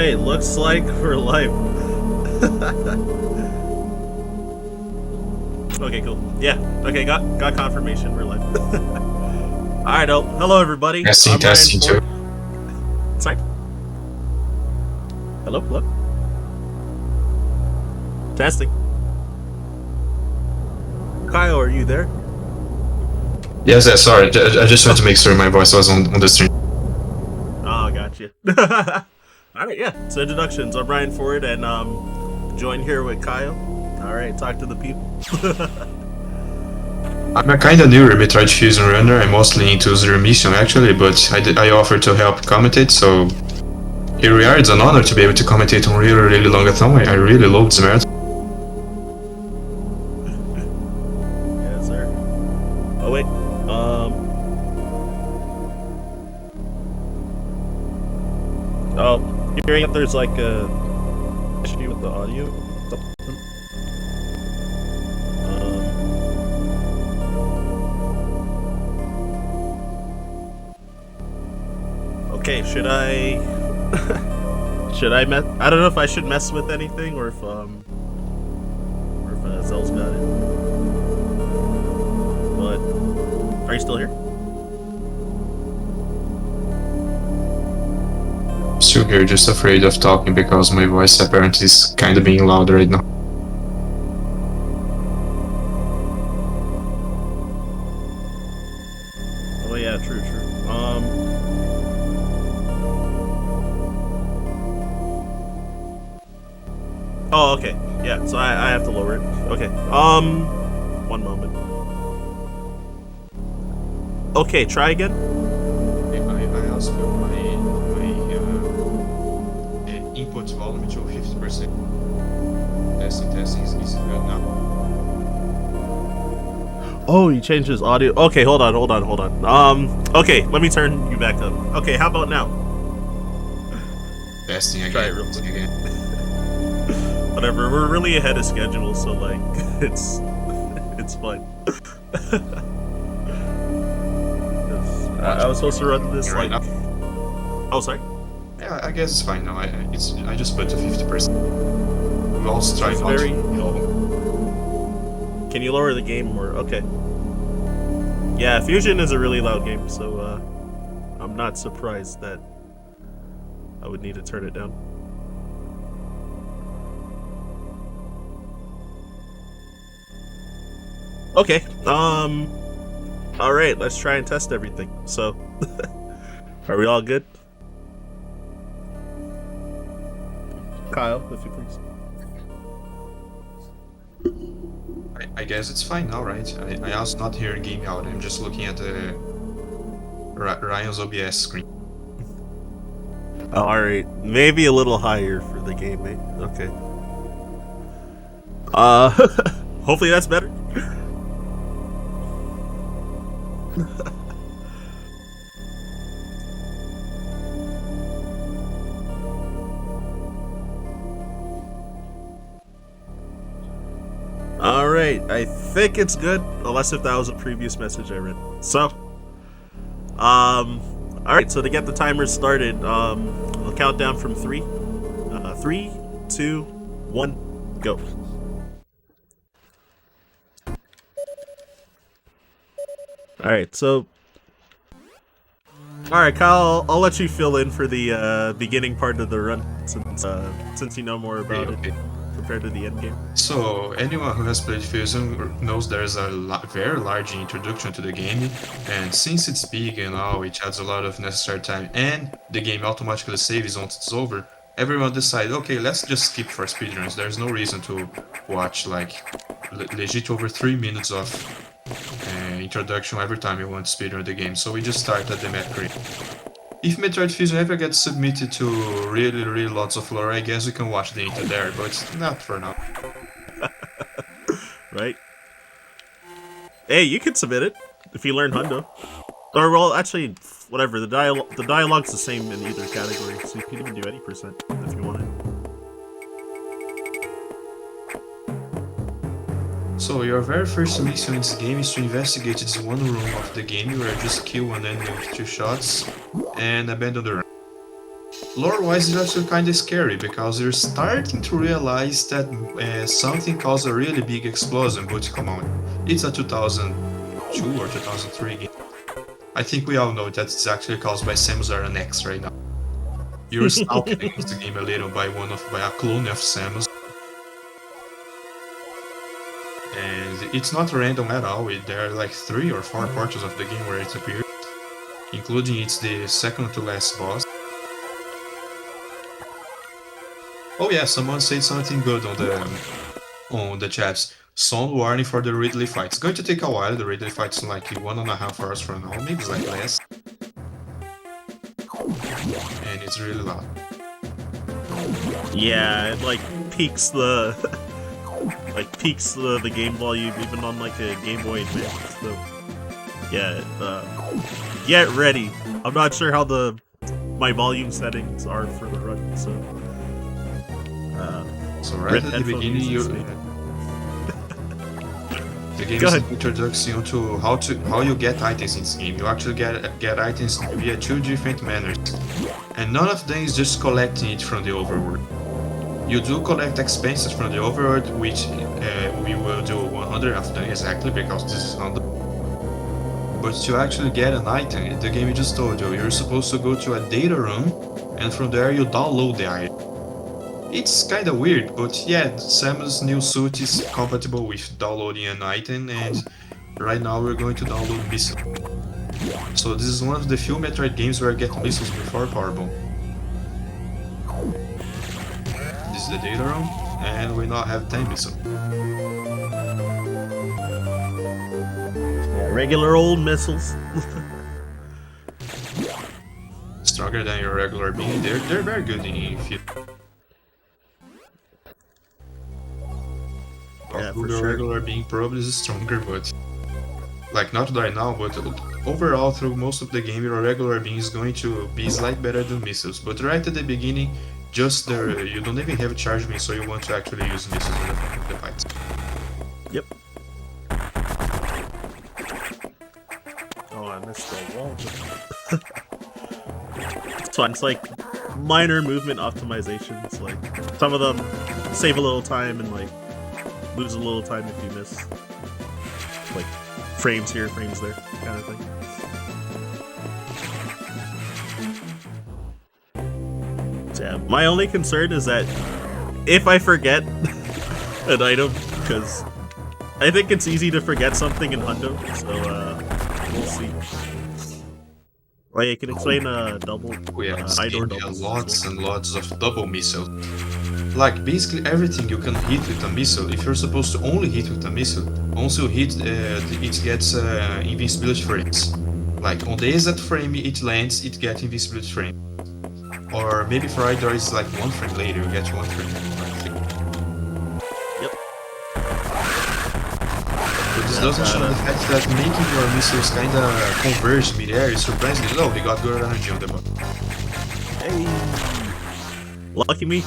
Alright, looks like we're live. Okay, cool. Yeah, okay, got confirmation, we're live. Alright, hello everybody. Testing, testing too. Sorry. Hello? Testing. Kyle, are you there? Yes, sorry. I just wanted to make sure my voice was on the stream. Oh, gotcha. Alright, yeah. So introductions. I'm RyanFord and joined here with Kyle. Alright, talk to the people. I'm a kinda new Metroid Fusion runner. I'm mostly into Zero Mission actually, but I offered to help commentate, so here we are. It's an honor to be able to commentate on really long-a-thon. I really love this marathon. Yes, sir. Oh, wait. Oh, hearing if there's like a issue with the audio. Okay, should I mess? I don't know if I should mess with anything or if Zell's got it. But are you still here? Still here, just afraid of talking because my voice apparently is kinda being loud right now. Oh yeah, true. Oh, okay. Yeah, so I have to lower it. Okay. One moment. Okay, try again. I also put my input volume to 50%. Testing is good now. Oh, he changed his audio. Okay, hold on. Okay, let me turn you back up. Okay, how about now? Testing again. Try it real quick again. Whatever, we're really ahead of schedule, so like it's fine. I was supposed to run this like. Oh, sorry. Yeah, I guess it's fine now. I just put to 50%. We also try not very... to. Can you lower the game more? Okay. Yeah, Fusion is a really loud game, so I'm not surprised that I would need to turn it down. Okay. All right. Let's try and test everything. So, are we all good? Kyle, if you please. I guess it's fine now, right? I also not hearing game out. I'm just looking at the Ryan's OBS screen. All right. Maybe a little higher for the game, mate. Okay. Hopefully that's better. Alright, I think it's good, unless if that was a previous message I read. So, alright, so to get the timer started, I'll count down from 3. 3, 2, 1, go. Alright, so... Alright, Kyle, I'll let you fill in for the beginning part of the run, since you know more about it compared to the end game. So, anyone who has played Fusion knows there's a very large introduction to the game, and since it's big and all, it adds a lot of necessary time, and the game automatically saves once it's over, everyone decided, okay, let's just skip for speedruns. There's no reason to watch, like, legit over 3 minutes of introduction every time you want to speedrun the game, so we just started the Metroid. If Metroid Fusion ever gets submitted to really lots of lore, I guess we can watch the intro there, but it's not for now. Right? Hey, you can submit it if you learn Hundo. Or well, actually, whatever. The dialogue's the same in either category, so you can even do any percent if you wanted. So your very first mission in this game is to investigate this one room of the game where you just kill one enemy with 2 shots and abandon the room. lore-wise, it's actually kind of scary because you're starting to realize that something caused a really big explosion. But come on, it's a 2002 or 2003 game. I think we all know that it's actually caused by Samus RRLAT6 right now. You're stalking the game a little by a clone of Samus. And it's not random at all. There are like 3 or 4 portions of the game where it appears, including it's the second to last boss. Oh yeah, someone said something good on the chats. Sound warning for the Ridley fight. It's going to take a while. The Ridley fight's like 1.5 hours from now, maybe it's like less. And it's really loud. Yeah, it like peaks the the game volume even on like a Game Boy Advance. So yeah, get ready. I'm not sure how my volume settings are for the run, so. So right at the beginning, the game is introducing you to how you get items in this game. You actually get items via 2 different manners, and none of them is just collecting it from the overworld. You do collect expenses from the overworld, which we will do 100 of them exactly because this is not. But to actually get an item, the game just told you you're supposed to go to a data room, and from there you download the item. It's kinda weird, but yeah, Samus' new suit is compatible with downloading an item, and right now we're going to download Missile. So this is one of the few Metroid games where I get missiles before Powerbomb. This is the data room, and we now have 10 missiles. Yeah, regular old missiles. Stronger than your regular beam. They're very good in field. Yeah, for the sure. regular being probably is stronger, but like not right now, but overall through most of the game your regular being is going to be slightly better than missiles. But right at the beginning, just you don't even have charge beam, so you want to actually use missiles in the fights. Yep. Oh, I missed the wall. So it's like minor movement optimizations. Like some of them save a little time and like lose a little time if you miss. Like frames here, frames there, kind of thing. So, yeah, my only concern is that if I forget an item, because I think it's easy to forget something in Hundo, so we'll see. Like, I can explain double Idor doubles. Lots and lots of double missiles. Like basically everything you can hit with a missile. If you're supposed to only hit with a missile, once you hit, it gets invincibility frames. Like on the exact frame it lands, it gets invincibility frame. Or maybe for Idor it's like 1 frame later, you get 1 frame. Yep. But this doesn't show the fact that making your missiles kinda converge mid-air is surprisingly low. They got good energy on the button. Hey. Lucky me.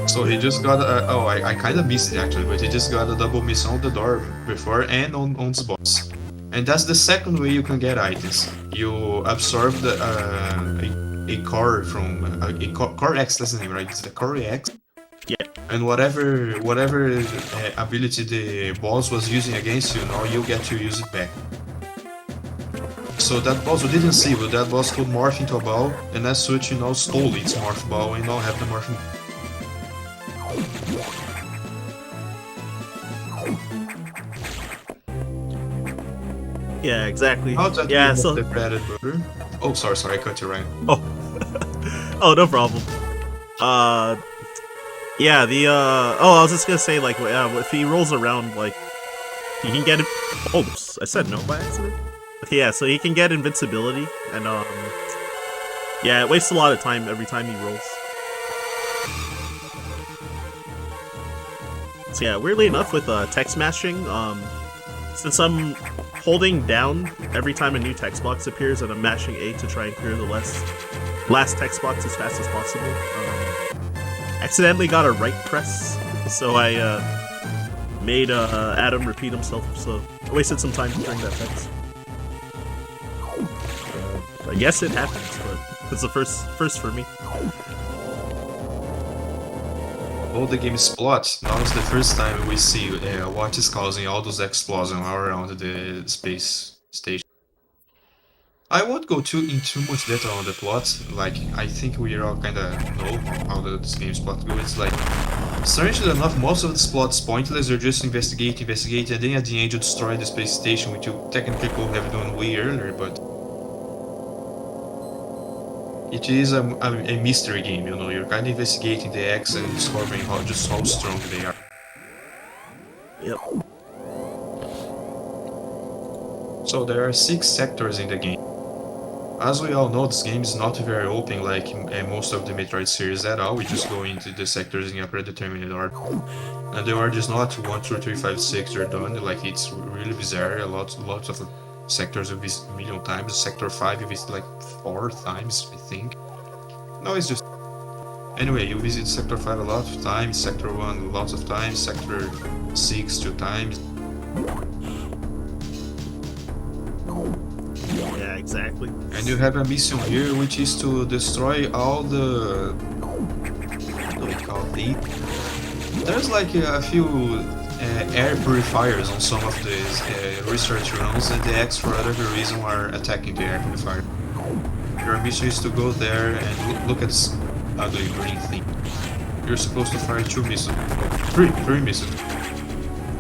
So he just got I kinda missed it actually, but he just got a double miss on the door before and on this boss. And that's the second way you can get items. You absorb a core from core X, that's the name, right? It's the core X. Yeah. And whatever ability the boss was using against you, now you get to use it back. So that boss we didn't see, but that boss could morph into a ball, and as such you now stole its morph ball and now have the morphing. Yeah, exactly. How's that yeah, so the breaded butter? Oh, sorry, I cut you, Ryan. Oh, oh, no problem. Yeah, I was just gonna say, like, if he rolls around, like, he can get it. Oh, I said no by accident. Okay, yeah, so he can get invincibility, and yeah, it wastes a lot of time every time he rolls. So yeah, weirdly enough, with text mashing, since I'm holding down every time a new text box appears, and I'm mashing A to try and clear the last text box as fast as possible, accidentally got a right press, so I made Adam repeat himself, so I wasted some time clearing that text. I guess it happens, but It's the first for me. All the game explodes. Now is the first time we see what is causing all those explosions around the space station. I won't go in too much detail on the plot. Like, I think we all kind of know how this game's plot goes. It's like, strangely enough, most of this plot's pointless. You're just investigate, and then at the end you destroy the space station, which you technically could have done way earlier, but it is a mystery game, you know. You're kind of investigating the X and discovering how strong they are. Yep. So there are 6 sectors in the game. As we all know, this game is not very open like most of the Metroid series at all. We just go into the sectors in a predetermined order. And the order is not 1, 2, 3, 5, 6, you're done. Like, it's really bizarre. Lots of sectors you visit a million times. Sector 5 you visit like 4 times, I think. No, it's just... Anyway, you visit Sector 5 a lot of times, Sector 1 lots of times, Sector 6 2 times. Yeah, exactly. And you have a mission here, which is to destroy all the... What do we call it? There's like a few air purifiers on some of these research runs, and the X for whatever reason are attacking the air purifier. Your mission is to go there and look at this ugly green thing. You're supposed to fire 2 missiles. 3 missiles.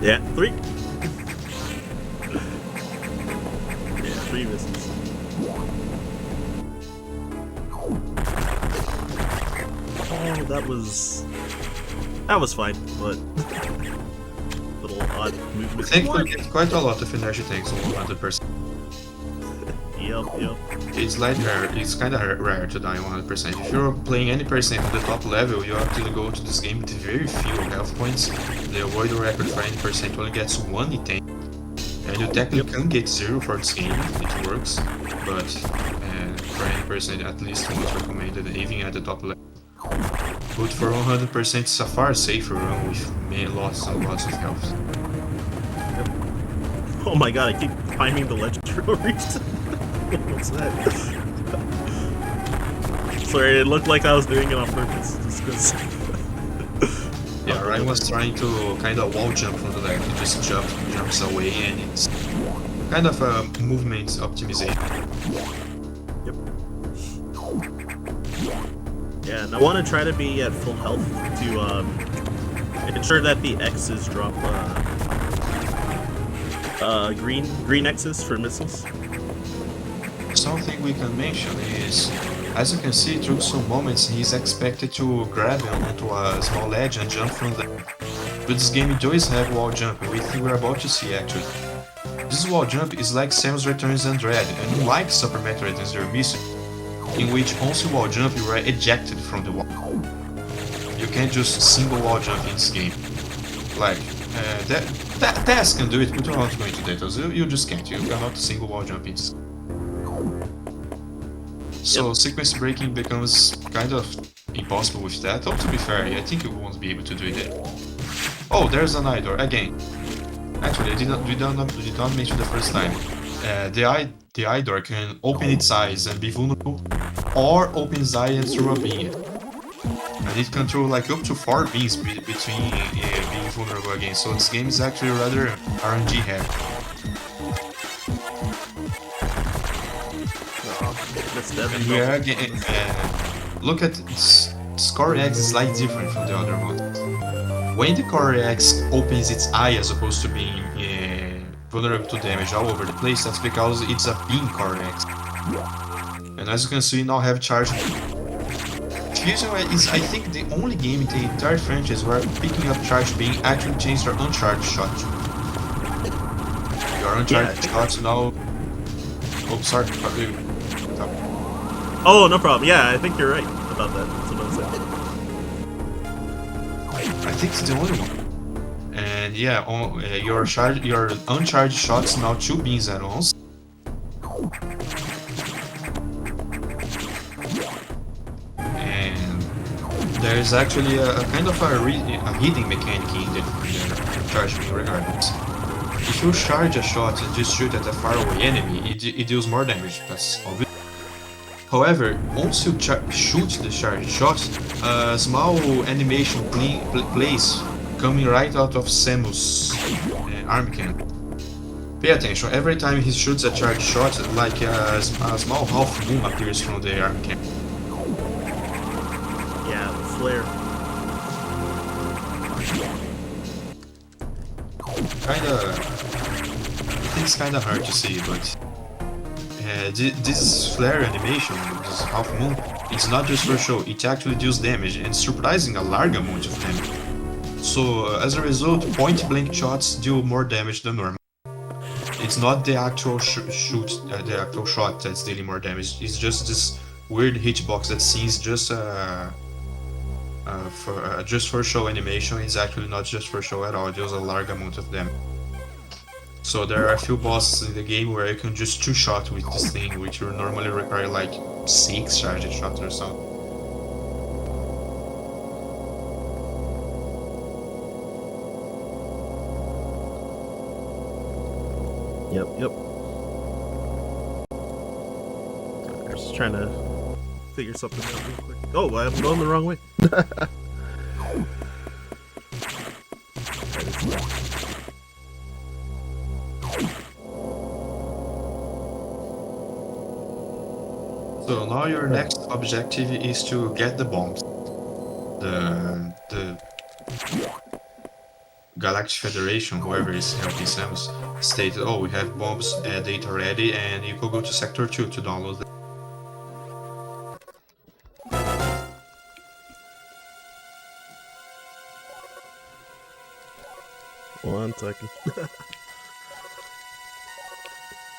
Yeah, 3. Yeah, 3 missiles. Oh, that was fine, but little odd movement. Thankfully, we get quite a lot of energy tanks on 100%. Yep. It's like rare. It's kind of rare to die 100%. If you're playing any percent on the top level, you actually go to this game with very few health points. The avoid record for any percent only gets 1 in 10. And you technically can get 0 for this game, it works. But for any percent, at least once recommended, even at the top level. But for 100%, it's a far safer run with lots and lots of health. Oh my god, I keep climbing the legendary reach. What's that? Sorry, it looked like I was doing it on purpose, just because. Yeah, Ryan was trying to kind of wall jump from the deck. He just jumps away, and it's kind of a movement optimization. Yep. Yeah, and I want to try to be at full health to ensure that the X's drop green X's for missiles. Something we can mention is, as you can see, through some moments he's expected to grab onto a small ledge and jump from there. But this game does have wall jump, which we're about to see actually. This wall jump is like Samus Returns and Dread, and unlike Super Metroid and Zero Mission, in which once you wall jump you are ejected from the wall. You can't just single wall jump in this game. Like, Tess can do it, but we're not going to details. You just can't. You cannot single wall jump in this. So sequence breaking becomes kind of impossible with that. Oh, to be fair, I think you won't be able to do it. Oh, there's an eye door again. Actually, I did not mention the first time. The eye door can open its eyes and be vulnerable, or open its eye and throw a beam. And it can throw like up to 4 beams between being vulnerable again. So this game is actually rather RNG heavy. And we are again, look at this Core X is slightly different from the other one. When the Core X opens its eye as opposed to being vulnerable to damage all over the place, that's because it's a beam Core X. And as you can see, we now have charge. Fusion is, I think, the only game in the entire franchise where picking up charge beam actually changed your uncharged shot. Your uncharged shots now. Oh, sorry. Oh, no problem. Yeah, I think you're right about that. That's what I was saying. I think it's the only one. And yeah, your uncharged shots now 2 beams at once. And there's actually a kind of a hidden mechanic in the charge beam regardless. If you charge a shot and just shoot at a faraway enemy, it deals more damage. That's obvious. However, once you shoot the charge shot, a small animation plays coming right out of Samus' arm cannon. Pay attention, every time he shoots a charge shot, like a small half moon appears from the arm cannon. Yeah, the flare. It's kinda hard to see, but this flare animation, this half moon, it's not just for show, it actually deals damage, and surprising a large amount of damage. So as a result, point blank shots deal more damage than normal. It's not the actual the actual shot that's dealing more damage. It's just this weird hitbox that seems just for show animation. It's actually not just for show at all. It deals a large amount of damage. So there are a few bosses in the game where you can just two-shot with this thing, which will normally require like 6 charged shots or something. Yep. I'm just trying to figure something out real quick. Oh, I'm going the wrong way. So now your next objective is to get the bombs. The Galactic Federation, whoever is helping Samus, stated, "Oh, we have bombs data ready, and you can go to Sector 2 to download them." One second.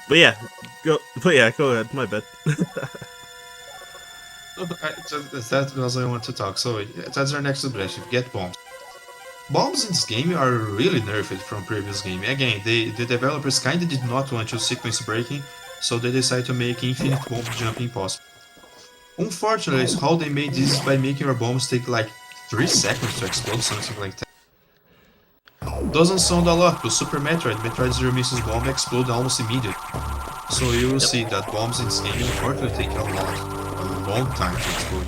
But yeah, go ahead. My bad. That was I want to talk. So that's our next objective: get bombs. Bombs in this game are really nerfed from previous game. Again, the developers kinda did not want to sequence breaking, so they decided to make infinite bomb jumping possible. Unfortunately, how they made this is by making your bombs take like 3 seconds to explode, something like that. Doesn't sound a lot, but Super Metroid Zero Missions bomb explode almost immediately. So you will see that bombs in this game unfortunately take a long time to explode.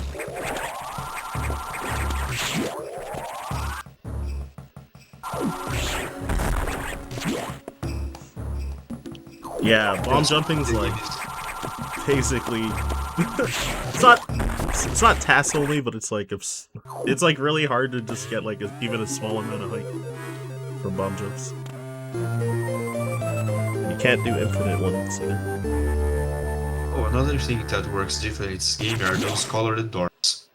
Yeah, bomb jumping's like basically it's not task only, but it's like it's like really hard to just get like even a small amount of height from bomb jumps. You can't do infinite ones either. Oh, another thing that works differently in this game are those colored doors.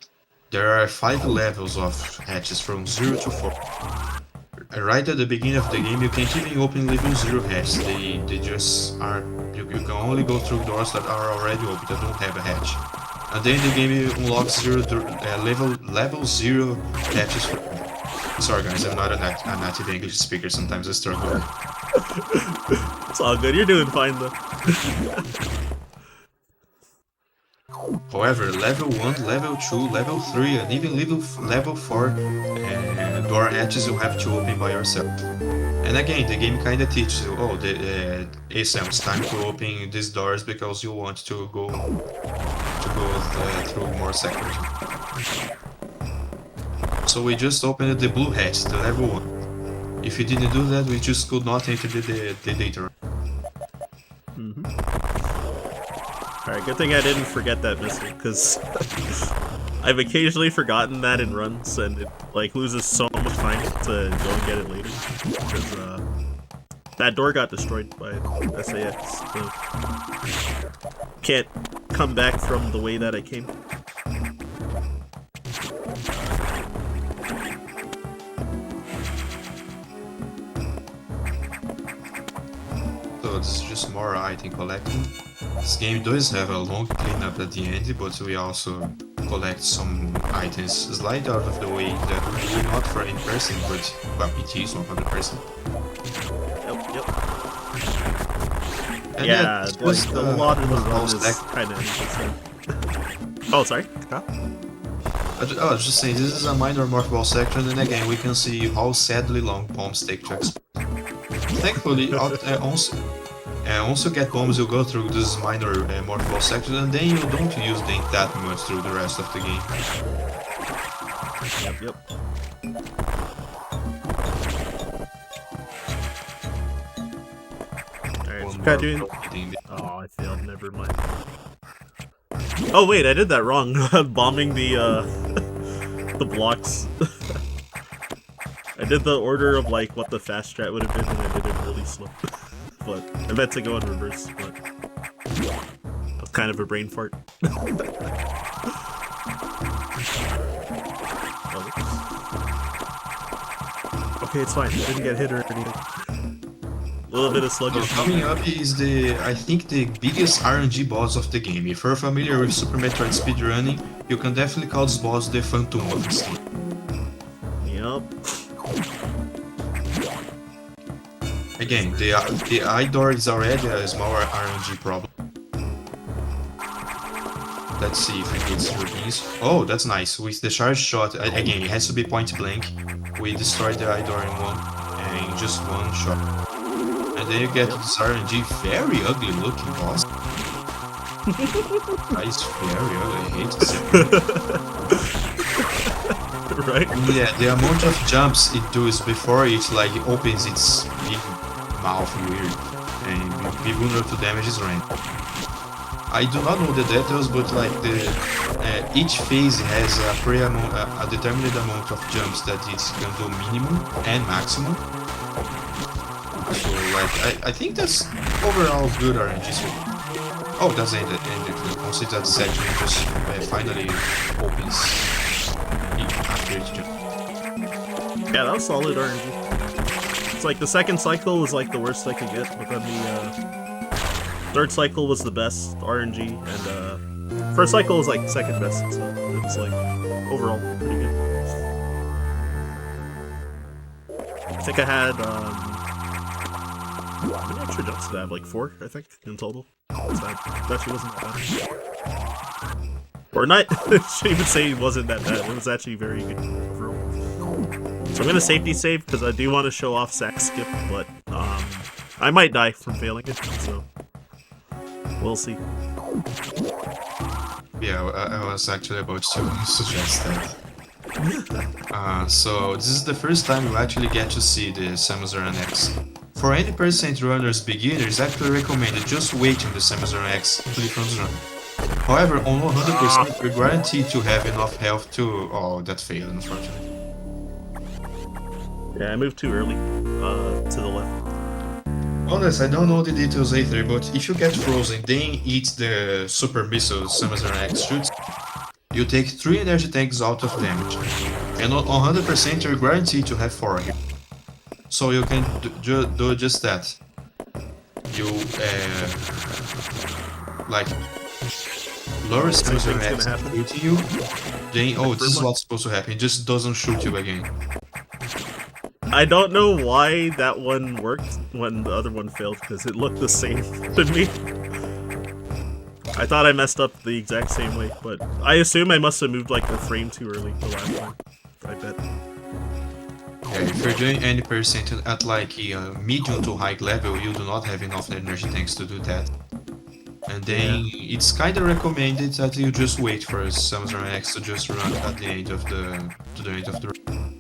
There are 5 levels of hatches from 0 to 4. Right at the beginning of the game, you can't even open level 0 hatches. They just are. You can only go through doors that are already open, that don't have a hatch. And then the game unlocks level 0 hatches. Sorry guys, I'm not a native English speaker. Sometimes I struggle. It's all good. You're doing fine though. However, level 1, level 2, level 3, and even level 4 door hatches you have to open by yourself. And again, the game kinda teaches you, oh, hey Sam, it's time to open these doors because you want to go through more sectors. So we just opened the blue hatch, the level 1. If you didn't do that, we just could not enter the data. Alright, good thing I didn't forget that missile, because I've occasionally forgotten that in runs, and it like loses so much time to go and get it later. Because that door got destroyed by SAS, so can't come back from the way that I came. So this is just more item collecting. This game does have a long cleanup at the end, but we also collect some items slightly out of the way that we're not for in person, but well, it is 100%. Yep. And Yeah, like a lot of the run is stack. kind of interesting. Oh, sorry? Huh? I was just saying, this is a minor morphball section, and again, we can see how sadly long bombs take to explode. Thankfully, And once you get bombs, you go through this minor morphball section, and then you don't use them that much through the rest of the game. Yep. Alright, so kind doing... Oh, I failed, never mind. Oh wait, I did that wrong. Bombing the blocks. I did the order of like what the fast strat would have been, and I did it really slow. But I meant to go in reverse, but that was kind of a brain fart. Okay, it's fine. Didn't get hit or anything. A little bit of sluggish. So coming up is I think the biggest RNG boss of the game. If you're familiar with Super Metroid speedrunning, you can definitely call this boss the Phantom of this game. Yep. Again, the eye door is already a small RNG problem. Let's see if it hits routines. Oh, that's nice. With the charge shot, again, it has to be point blank. We destroyed the eye door in just one shot. And then you get this RNG very ugly looking boss. It's very ugly, I hate to say it. Right? Yeah, the amount of jumps it does before it like opens its big mouth weird and be vulnerable to damage is random. I do not know the details, but like each phase has a determined amount of jumps that it can do minimum and maximum. So like I think that's overall good RNG. So, oh, that's ended. Once that section just finally opens after each jump. Yeah, that was solid RNG. It's like the second cycle was like the worst I could get, but then the third cycle was the best RNG, and first cycle was like second best, so it was like overall pretty good. I think I had how many extra jumps did I have? Like 4, I think, in total. So that actually wasn't that bad. Or not, I should even say it wasn't that bad. It was actually very good overall. So I'm gonna safety save because I do want to show off sack skip, but I might die from failing it, so we'll see. Yeah, I was actually about to suggest that. So this is the first time you actually get to see the Samus RRLAT6. For any percent runners beginner, it's actually recommended just waiting the Samus RRLAT6 click on run. However, on 100% you're guaranteed to have enough health to... Oh, that failed, unfortunately. Yeah, I moved too early to the left. Honest, I don't know the details either, but if you get frozen, then eat the super missile Samus RRLAT6 shoots, you take 3 energy tanks out of damage. And on 100% you're guaranteed to have 4 here. So you can do just that. You like lower Samus RRLAT6 shooting you, then oh, this is what's supposed to happen, it just doesn't shoot you again. I don't know why that one worked when the other one failed, because it looked the same to me. I thought I messed up the exact same way, but I assume I must have moved like a frame too early the last one. I bet. Yeah, if you're doing any percent at like a medium to high level, you do not have enough energy tanks to do that. And then it's kinda recommended that you just wait for Samus RRLAT6 to just run at the end of the run.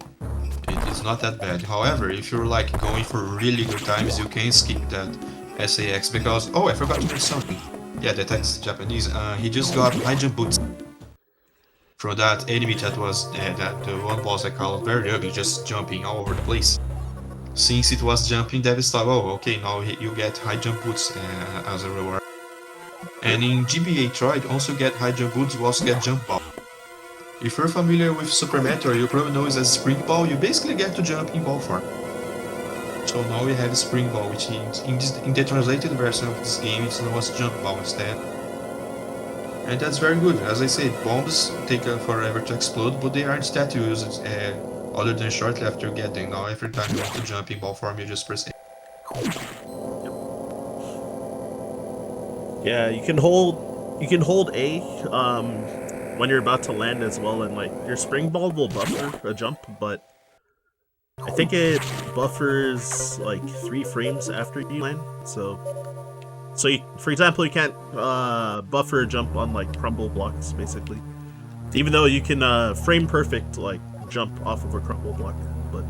It's not that bad. However, if you're like going for really good times, you can skip that SAX because I forgot to mention something. Yeah, the text Japanese. He just got high jump boots from that enemy that was the one boss I called very ugly, just jumping all over the place. Since it was jumping, Davis thought, oh, okay, now you get high jump boots as a reward. And in GBA Metroid, also get high jump boots, you also get jump ball. If you're familiar with Super Metroid, you probably know it as Spring Ball, you basically get to jump in ball form. So now we have Spring Ball, which in the translated version of this game, it's known as Jump Ball instead. And that's very good. As I said, bombs take forever to explode, but they aren't that used other than shortly after you get them. Now every time you want to jump in ball form, you just press A. Yeah, you can hold A when you're about to land as well, and like your spring ball will buffer a jump, but I think it buffers like 3 frames after you land, so So, for example, you can't buffer a jump on like crumble blocks, basically. Even though you can frame perfect like jump off of a crumble block, but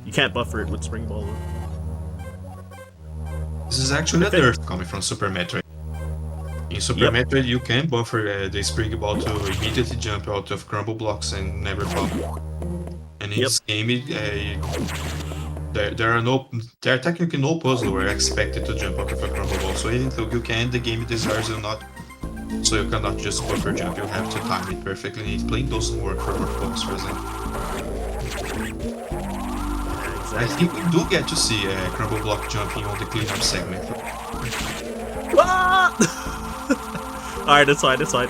you can't buffer it with spring ball. This is actually a nerf coming from Super Metroid. In Super Metroid, you can buffer the spring ball to immediately jump out of crumble blocks and never fall. And in this game, there are technically no puzzles where you're expected to jump out of a crumble ball. So even though you can, the game desires you not. So you cannot just buffer jump. You have to time it perfectly. And playing doesn't work for Morphos, for example. I think we do get to see crumble block jumping on the cleanup segment. Alright, it's fine, it's fine.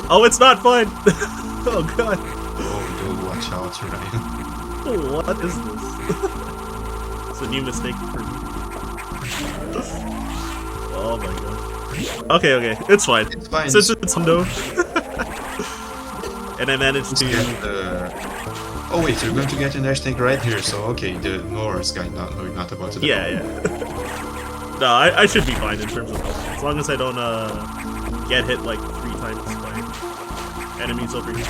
Oh, it's not fine! Oh god. Oh, dude, watch out, Ryan. What is this? It's a new mistake for me. Oh my god. Okay, it's fine. It's fine. Since it's no. And I managed to... Oh wait, you're going to get an ash tank right here, so okay, the Norse guy, not about to... Yeah. No, I should be fine in terms of health. As long as I don't get hit like 3 times by enemies over here.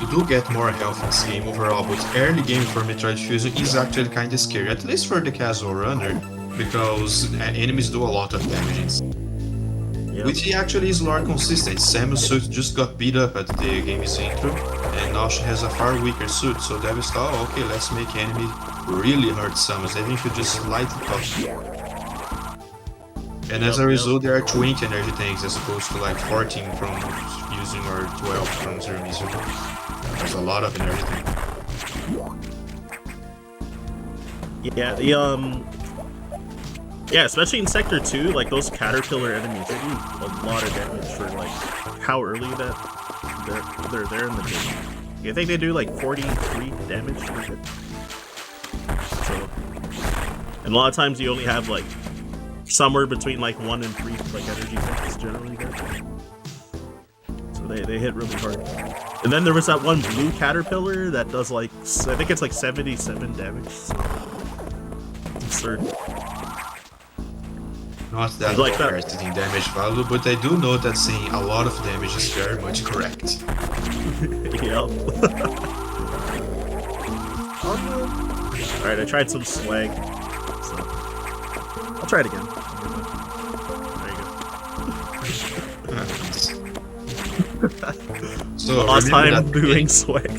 You do get more health in this game overall, but early game for Metroid Fusion is actually kinda scary, at least for the casual runner, because enemies do a lot of damage. Which actually is more consistent. Samus's suit just got beat up at the game's intro, and now she has a far weaker suit, so Devil's thought, oh, okay, let's make enemy really hurt Samus, even if you just slightly touch them. And as a result, there are 20 energy tanks as opposed to like 14 from using or 12 from Zero Miss. There's a lot of energy tanks. Yeah, yeah, especially in Sector 2, like those caterpillar enemies, they do a lot of damage for like how early that they're there in the game. I think they do like 43 damage per hit. So, and a lot of times you only have like somewhere between like 1 and 3 like energy tanks generally there. So they hit really hard. And then there was that one blue caterpillar that does like, I think it's like 77 damage. So it's absurd. Not that like interested in damage value, but I do know that saying a lot of damage is very much correct. Yep. Alright, I tried some swag, so I'll try it again. There you go. So last time doing swag.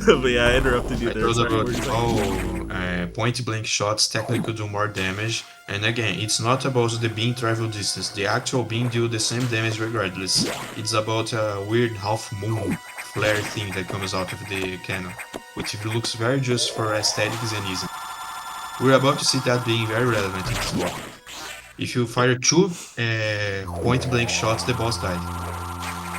But yeah, I interrupted you there. Point-blank shots technically do more damage, and again, it's not about the beam travel distance. The actual beam do the same damage regardless. It's about a weird half-moon flare thing that comes out of the cannon, which looks very just for aesthetics and easy. We're about to see that being very relevant in this block. If you fire 2 point-blank shots, the boss died.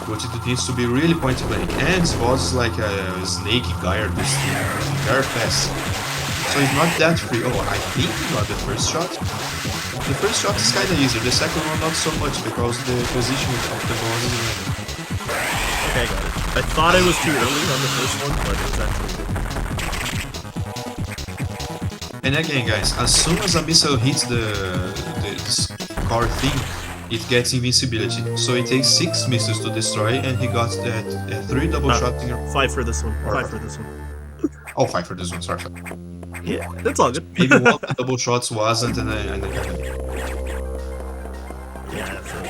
But it needs to be really point-blank, and this boss is like a snake guy or this thing, very fast. So it's not that free. Oh, I think we got the first shot. The first shot is kinda easy, the second one not so much because the position of the boss is really... Okay, I got it. I thought it was too early on the first one, but it was actually good. And again guys, as soon as a missile hits the car thing, it gets invincibility. So it takes 6 missiles to destroy, and he got that 3 double shots in your... 5 for this one. 5 for this one. Oh, 5 for this one, sorry. Yeah, that's all good. Maybe one of the double shots wasn't, and then yeah, so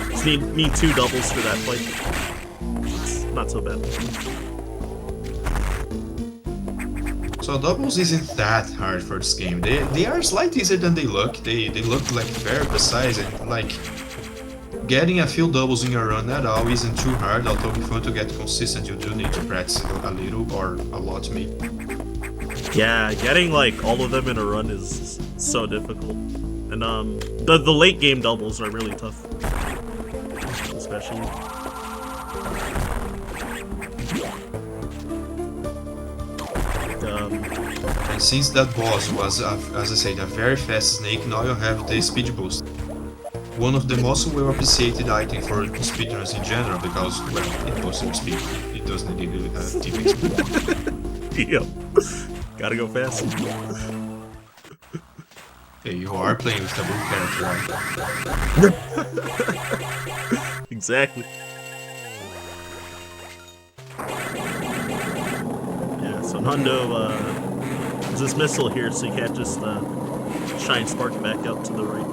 just need 2 doubles for that fight. It's not so bad. So doubles isn't that hard for this game. They are slightly easier than they look. They look like very precise, and like getting a few doubles in your run at all isn't too hard. Although if you want to get consistent, you do need to practice a little or a lot maybe. Yeah, getting like all of them in a run is so difficult, and the late game doubles are really tough, especially. And since that boss was, as I said, a very fast snake, now you have the speed boost. one of the most well appreciated items for speedrunners in general because, well, it goes to speed. It doesn't need TV speed. Yep. Gotta go fast. Hey, you are playing with the blue character, right? Exactly. Yeah, so Hundo, there's this missile here, so you can't just shine spark back out to the right.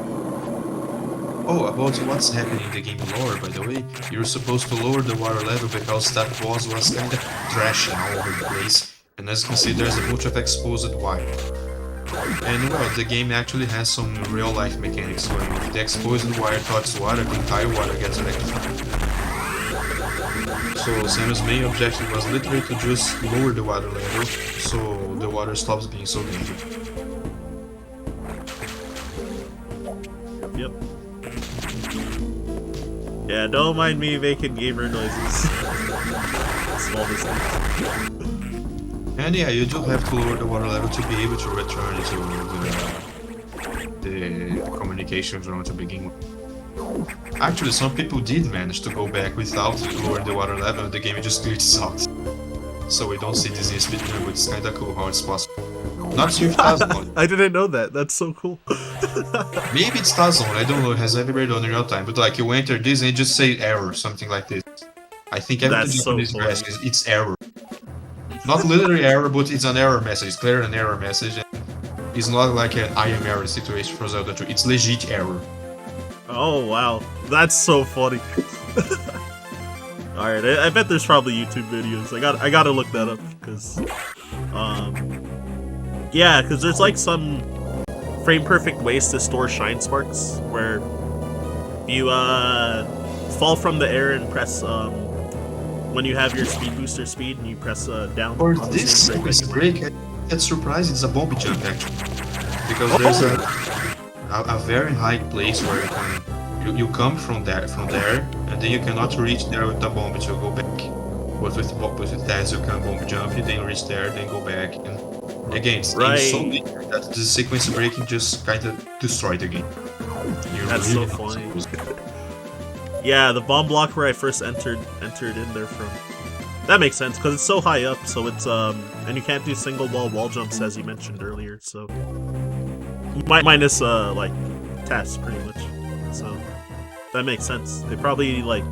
Oh, about what's happening in the game lore, by the way, you're supposed to lower the water level because that boss was kinda thrashing all over the place, and as you can see there's a bunch of exposed wire. And well, the game actually has some real-life mechanics going. If the exposed wire touches water, the entire water gets electrified. So Samus' main objective was literally to just lower the water level, so the water stops being so dangerous. Yep. Yeah, don't mind me making gamer noises. Small mistake. And yeah, you do have to lower the water level to be able to return to the communication zone to begin with. Actually, some people did manage to go back without lowering the water level, and the game just glitches out. So we don't see this in speedrun, but it's kinda cool how it's possible. Not sure if Tazon. I didn't know that. That's so cool. Maybe it's Tazon, I don't know, it has never been done in real time, but like you enter this and it just say error, something like this. I think every Japanese message, it's error. Not literally error, but it's an error message. It's clearly an error message. And it's not like an I am error situation for Zelda 2. It's legit error. Oh wow, that's so funny. All right, I bet there's probably YouTube videos. I gotta look that up because, yeah, because there's like some frame perfect ways to store shine sparks where you fall from the air and press when you have your speed booster speed and you press down. For this sequence break, it's surprising it's a bomb jump actually, because there's a very high place where you come from there, and then you cannot reach there with the bomb to go back. But with that you can bomb jump, you then reach there, then go back, and again it's so big that the sequence breaking just kind of destroyed the game. That's really so funny. Yeah, the bomb block where I first entered in there from. That makes sense because it's so high up, so it's and you can't do single wall jumps as you mentioned earlier, so minus like tasks pretty much. So that makes sense. They probably like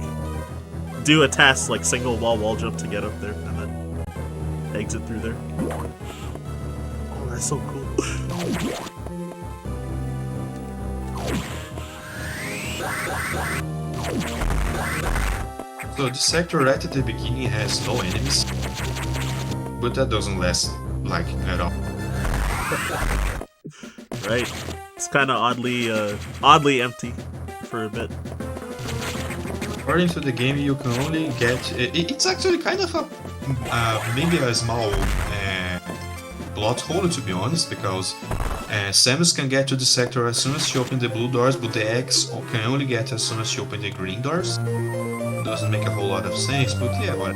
do a task like single wall jump to get up there and then exit through there. Oh, that's so cool. So the sector right at the beginning has no enemies, but that doesn't last like at all. Right, it's kind of oddly empty for a bit. According to the game, you can only get. It's actually kind of a maybe a small plot hole to be honest, because Samus can get to the sector as soon as she opens the blue doors, but the X can only get as soon as she opens the green doors. Doesn't make a whole lot of sense, but yeah, what?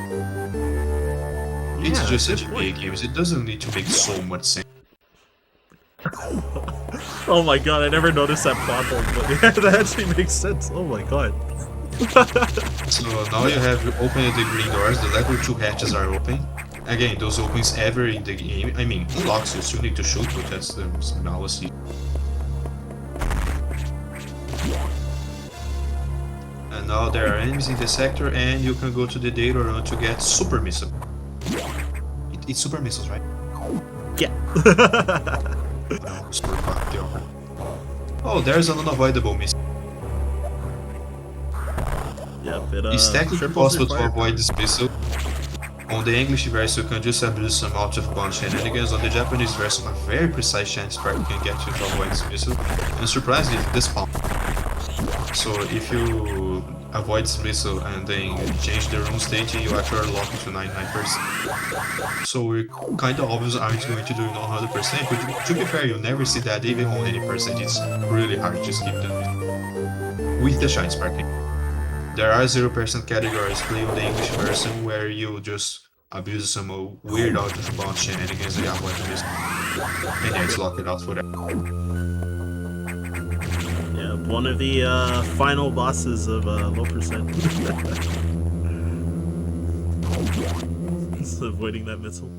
It's just such a big game. It doesn't need to make so much sense. Oh my god, I never noticed that plot hole, but yeah, that actually makes sense. Oh my god. So now you have opened the green doors, the level 2 hatches are open. Again, those opens ever in the game. I mean, unlocks you still need to shoot, but that's the analysis. And now there are enemies in the sector, and you can go to the data run to get super missile. It's super missiles, right? Yeah. No, super fuck, oh, there's an unavoidable missile. Yeah, it's technically possible to avoid this missile. On the English version, you can just abuse some out of bounds shenanigans. On the Japanese version, a very precise chance where you can get you to avoid this missile. And surprisingly, this spawn. So if you avoid this missile and then change the room state, you actually lock it to 99%. So we're kind of obvious aren't going to do 100%, but to be fair, you never see that even on any percent. It's really hard to skip them with the shine sparking. There are 0% categories play on the English version where you just abuse some weird out of bounds shenanigans and avoid the missile. And then it's locked out for that. Yeah, One of the final bosses of low percent. Just avoiding that missile.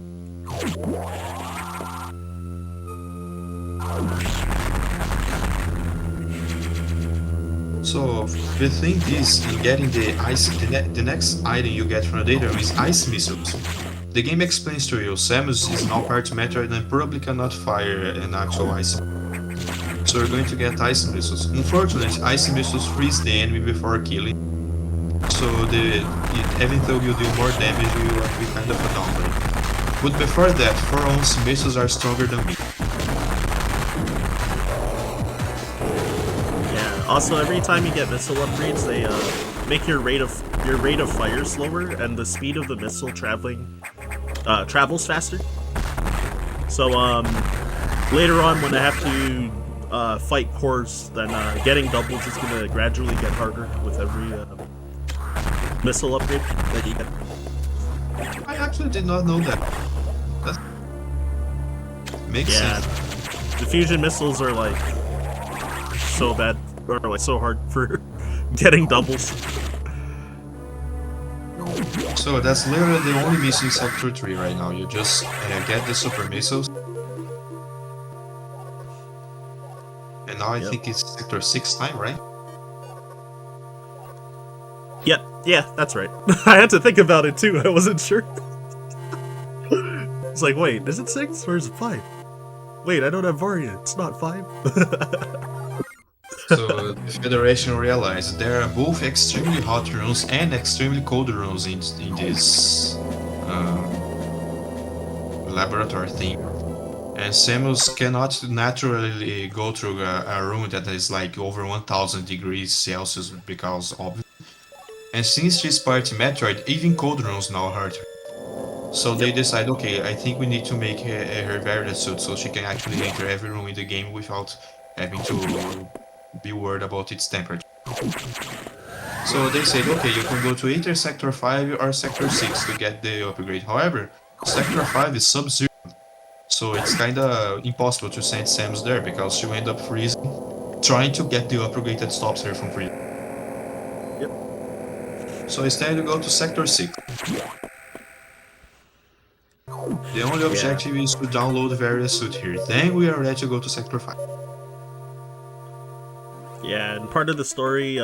So the thing is, in getting the ice, the next item you get from the data room is ice missiles. The game explains to you, Samus is now part Metroid and probably cannot fire an actual ice. So you're going to get ice missiles. Unfortunately, ice missiles freeze the enemy before killing. So even though you do more damage, you will be kind of a downgrade. But before that, 4-ounce missiles are stronger than me. Yeah. Also, every time you get missile upgrades, they make your rate of fire slower and the speed of the missile travels faster. So later on, when I have to fight cores, then getting doubles is gonna gradually get harder with every missile upgrade that you get. I actually did not know that. That makes sense. The fusion missiles are like so bad, or like so hard for getting doubles. So that's literally the only missing Sector 3 right now. You just get the super missiles. And now I think it's Sector 6 time, right? Yeah, that's right. I had to think about it too, I wasn't sure. It's like, wait, is it 6 or is it 5? Wait, I don't have Varia, it's not 5? So the Federation realized there are both extremely hot runes and extremely cold runes in this laboratory thing. And Samus cannot naturally go through a room that is like over 1000 degrees Celsius because of. And since she's part Metroid, even cold runes now hurt her. So they decide, okay, I think we need to make her Variant suit so she can actually enter every room in the game without having to be worried about its temperature. So they said, okay, you can go to either Sector 5 or Sector 6 to get the upgrade. However, Sector 5 is Sub-Zero. So it's kinda impossible to send Samus there because she'll end up freezing, trying to get the upgrade that stops her from freezing. Yep. So instead you go to Sector 6. The only objective is to download the various suit here. Then we are ready to go to Sector 5. Yeah, and part of the story,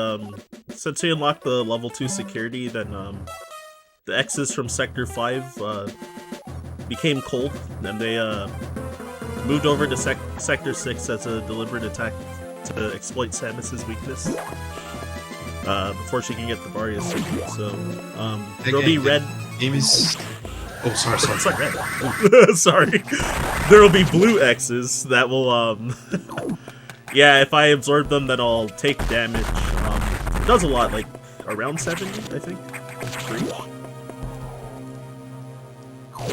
since we unlocked the level 2 security, then the X's from Sector 5 became cold, and they moved over to Sector 6 as a deliberate attack to exploit Samus's weakness before she can get the Varia suit. So there'll be red. Game is. Oh, sorry. It's not red. Sorry. There will be blue X's that will yeah, if I absorb them, then I'll take damage. It does a lot, like around 70, I think.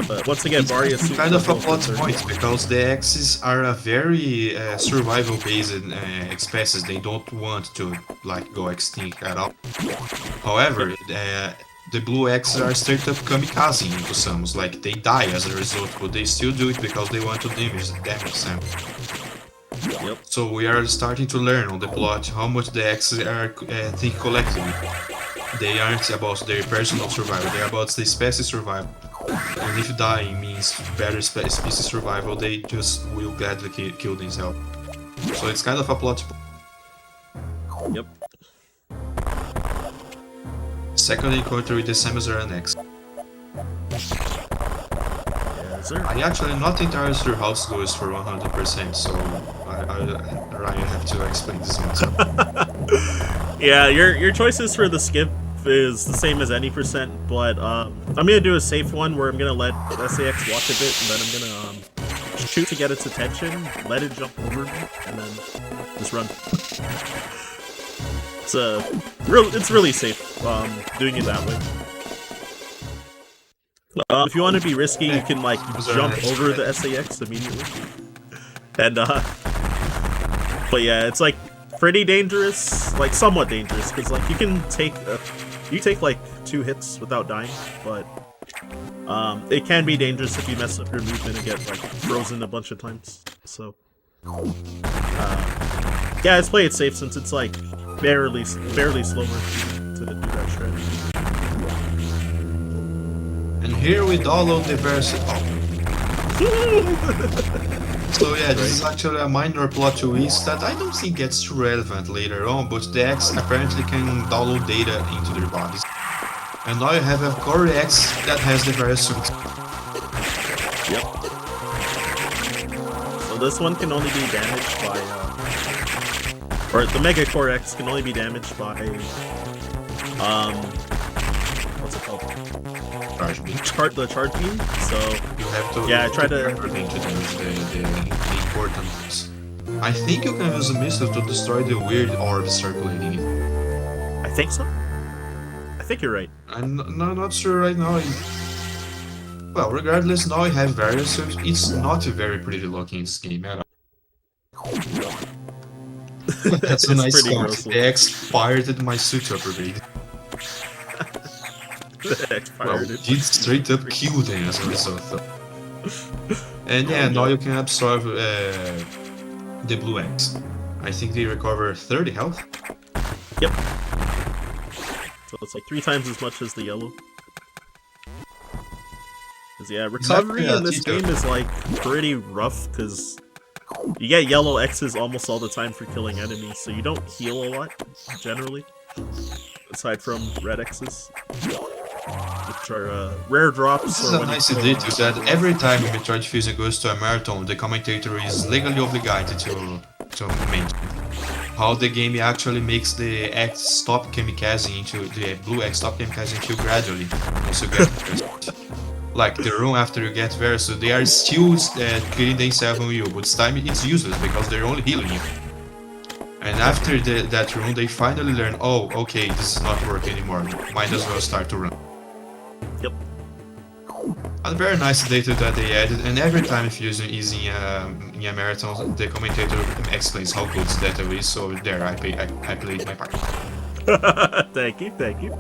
But once again, Varia suit kind of a plot point because the X's are a very survival-based species. They don't want to like go extinct at all. However, the blue X's are straight up kamikaze into Samus. Like they die as a result, but they still do it because they want to damage Samus. Yep. So we are starting to learn on the plot how much the X's are think collectively. They aren't about their personal survival, they're about the species survival. And if dying means better species survival, they just will gladly kill themselves. So it's kind of a plot. Yep. Second encounter with the Samus RRLAT6. Yes, sir. I actually not entirely sure how this goes for 100%, so Ryan have to explain this one. Yeah, your choices for the skip is the same as any percent, but I'm gonna do a safe one where I'm gonna let SAX walk a bit, and then I'm gonna shoot to get its attention, let it jump over me, and then just run. It's really safe doing it that way. If you want to be risky, you can like jump over the SAX immediately, and but yeah, it's like pretty dangerous, like somewhat dangerous, because like you take like 2 hits without dying, but it can be dangerous if you mess up your movement and get like frozen a bunch of times. So Yeah, let's play it safe since it's like barely slower to do that strategy. And here we download the version. So yeah, this is actually a minor plot twist that I don't think gets too relevant later on, but the X apparently can download data into their bodies. And now you have a Core X that has the various suits. Yep. So this one can only be damaged by, or the Mega Core X can only be damaged by, what's it called? Charge beam. The charge beam. So you have to try to damage the important ones. I think you can use a missile to destroy the weird orbs circulating it. I think so. I think you're right. I'm not sure right now. Well, regardless, now I have various suits. It's not very pretty looking in this game at all. That's a nice comment. The X pirated my suit upgrade. Well, did straight up kill them as a result. And yeah, now you can absorb the blue X. I think they recover 30 health. Yep. So it's like 3 times as much as the yellow. Cause yeah, recovery in this game is like pretty rough because you get yellow X's almost all the time for killing enemies, so you don't heal a lot generally, aside from red X's, which are rare drops. This is a nice detail that every time Metroid Fusion goes to a marathon, the commentator is legally obligated to mention how the game actually makes the X stop kamikazing into the blue X stop kamikazing into gradually once you get like the run after you get there, so they are still killing themselves on you, but this time it's useless because they're only healing you. And after that run, they finally learn, oh, okay, this is not working anymore, might as well start to run. Yep. A very nice data that they added, and every time Fusion is in a marathon, the commentator explains how good this data is, so there, I played my part. Thank you.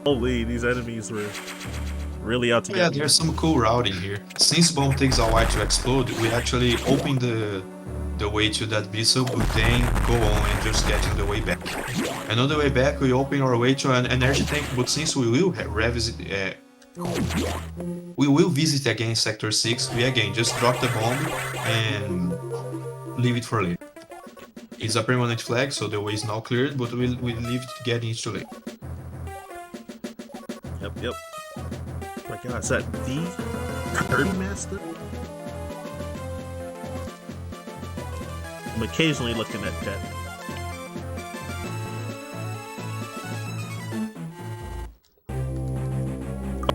Holy, these enemies were really out to get me. Yeah, there's some cool routing here. Since bomb takes a while to explode, we actually open the way to that vessel, but then go on and just get in the way back. And on the way back, we open our way to an energy tank, but since we will visit again Sector 6, we again just drop the bomb and leave it for later. It's a permanent flag, so the way is now cleared, but we leave it to get into later. Yep. Oh my god, is that the Kirby Master? I'm occasionally looking at that.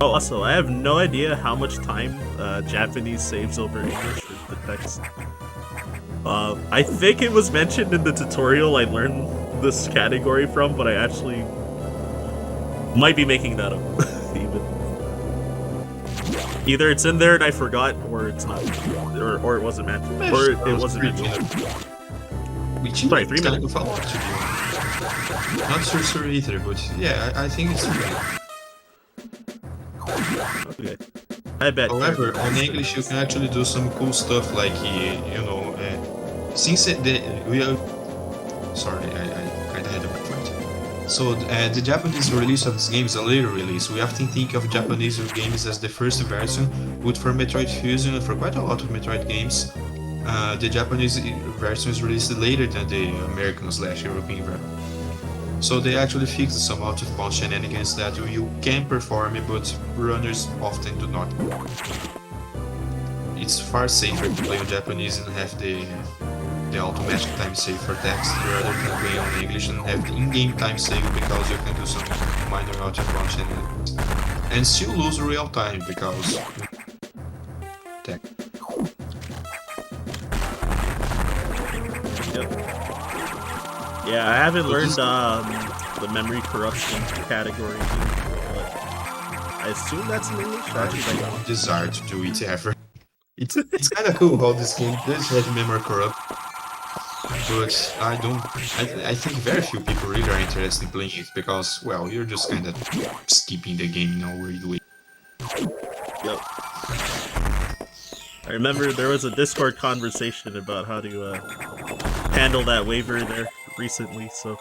Oh, also, I have no idea how much time Japanese saves over English with the text. I think it was mentioned in the tutorial I learned this category from, but I actually might be making that up. Either it's in there and I forgot, or it's not, or it wasn't mentioned, or it wasn't mentioned. Sorry, 3 minutes. Not sure either, but yeah, I think it's okay. Okay. I bet. However, on English you can actually do some cool stuff like, since sorry, I kinda had a point. So the Japanese release of this game is a later release. We often think of Japanese games as the first version, but for Metroid Fusion and for quite a lot of Metroid games, the Japanese version is released later than the American/European version. So they actually fixed some out-of-bounds shenanigans that you can perform, but runners often do not. It's far safer to play on Japanese and have the automatic time save for text rather than play on English and have the in-game time save because you can do some minor out-of-bounds shenanigans. And still lose real time because text. Yep. Yeah, I haven't learned the memory corruption category, but I assume that's in English. I don't desire to do it ever. It's kind of cool how this game does have memory corrupt, but I think very few people really are interested in playing it because, well, you're just kind of skipping the game in a weird way. Yep. I I remember there was a Discord conversation about how to handle that waiver there recently, so...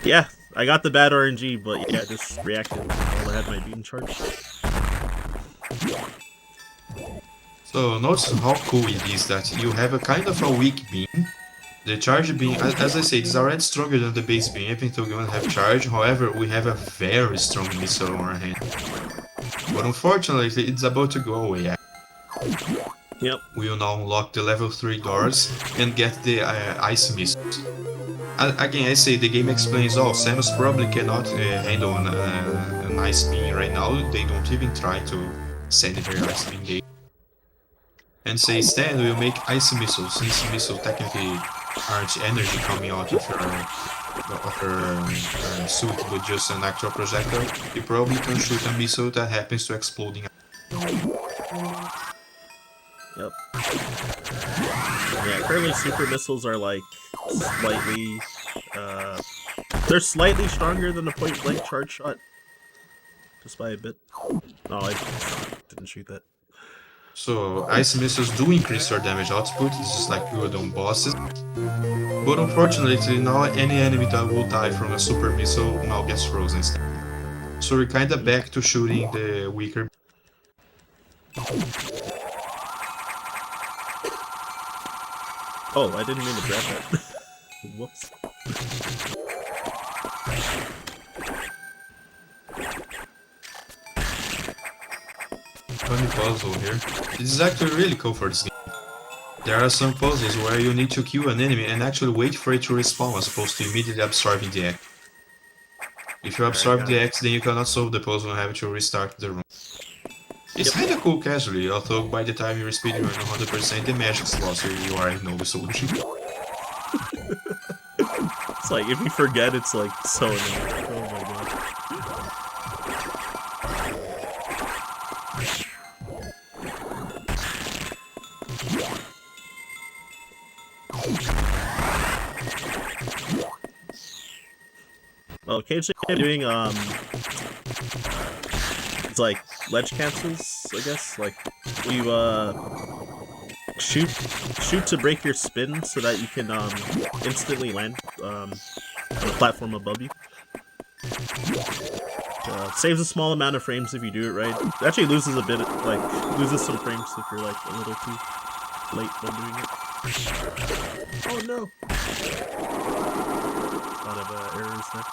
Yeah, I got the bad RNG, but yeah, just reacted while I had my beam charge. So notice how cool it is that you have a kind of a weak beam. The charge beam, as I said, is already stronger than the base beam, even though we don't have charge. However, we have a very strong missile on our hand. But unfortunately, it's about to go away. Yep. We will now unlock the level 3 doors and get the ice missiles. Again, I say the game explains, oh, Samus probably cannot handle an ice beam right now. They don't even try to send her ice beam game. And say instead we'll make ice missiles, since missiles technically aren't energy coming out of her suit, but just an actual projectile. You probably can shoot a missile that happens to exploding. Yep. Yeah, currently super missiles are like slightly, they're slightly stronger than a point-blank charge shot. Just by a bit. No, I didn't shoot that. So, ice missiles do increase your damage output, this is like good on bosses. But unfortunately, now any enemy that will die from a super missile now gets frozen instead. So we're kinda back to shooting the weaker. Oh, I didn't mean to grab that. Whoops. Funny puzzle here. This is actually really cool for this game. There are some puzzles where you need to kill an enemy and actually wait for it to respawn as opposed to immediately absorbing the X. If you absorb the X, then you cannot solve the puzzle and have to restart the room. It's kinda cool casually, although by the time you're speedrunning 100% the magic's lost, so you already know the solution. It's like, if you forget, it's like so annoying. Oh my god. Well, occasionally I'm doing, it's like ledge cancels, I guess. Like, you, shoot to break your spin so that you can, instantly land, on a platform above you. Saves a small amount of frames if you do it right. It actually loses a bit, like, loses some frames if you're, like, a little too late when doing it. Oh no! A lot of, errors there.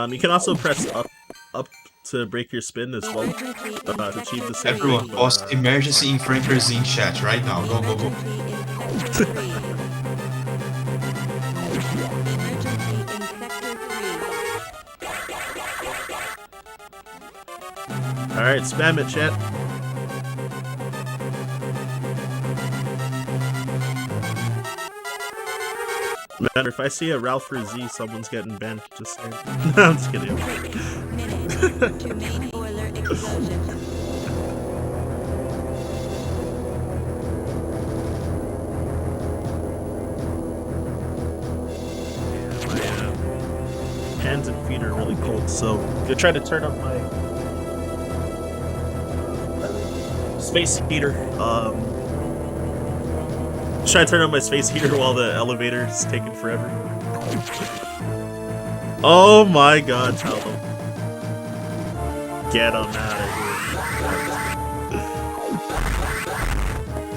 You can also press up to break your spin as well, to achieve the same Everyone, thing. post emergency in Frankers in chat right now. Go, go, go. Alright, spam it, chat. Remember, if I see a Ralph or Z, someone's getting banned. Just saying. No, I'm just kidding. My hands and feet are really cold, so I'm gonna try to turn up my space heater. Try to turn on my space heater while the elevator is taking forever. Oh my god, tell them. Get them out of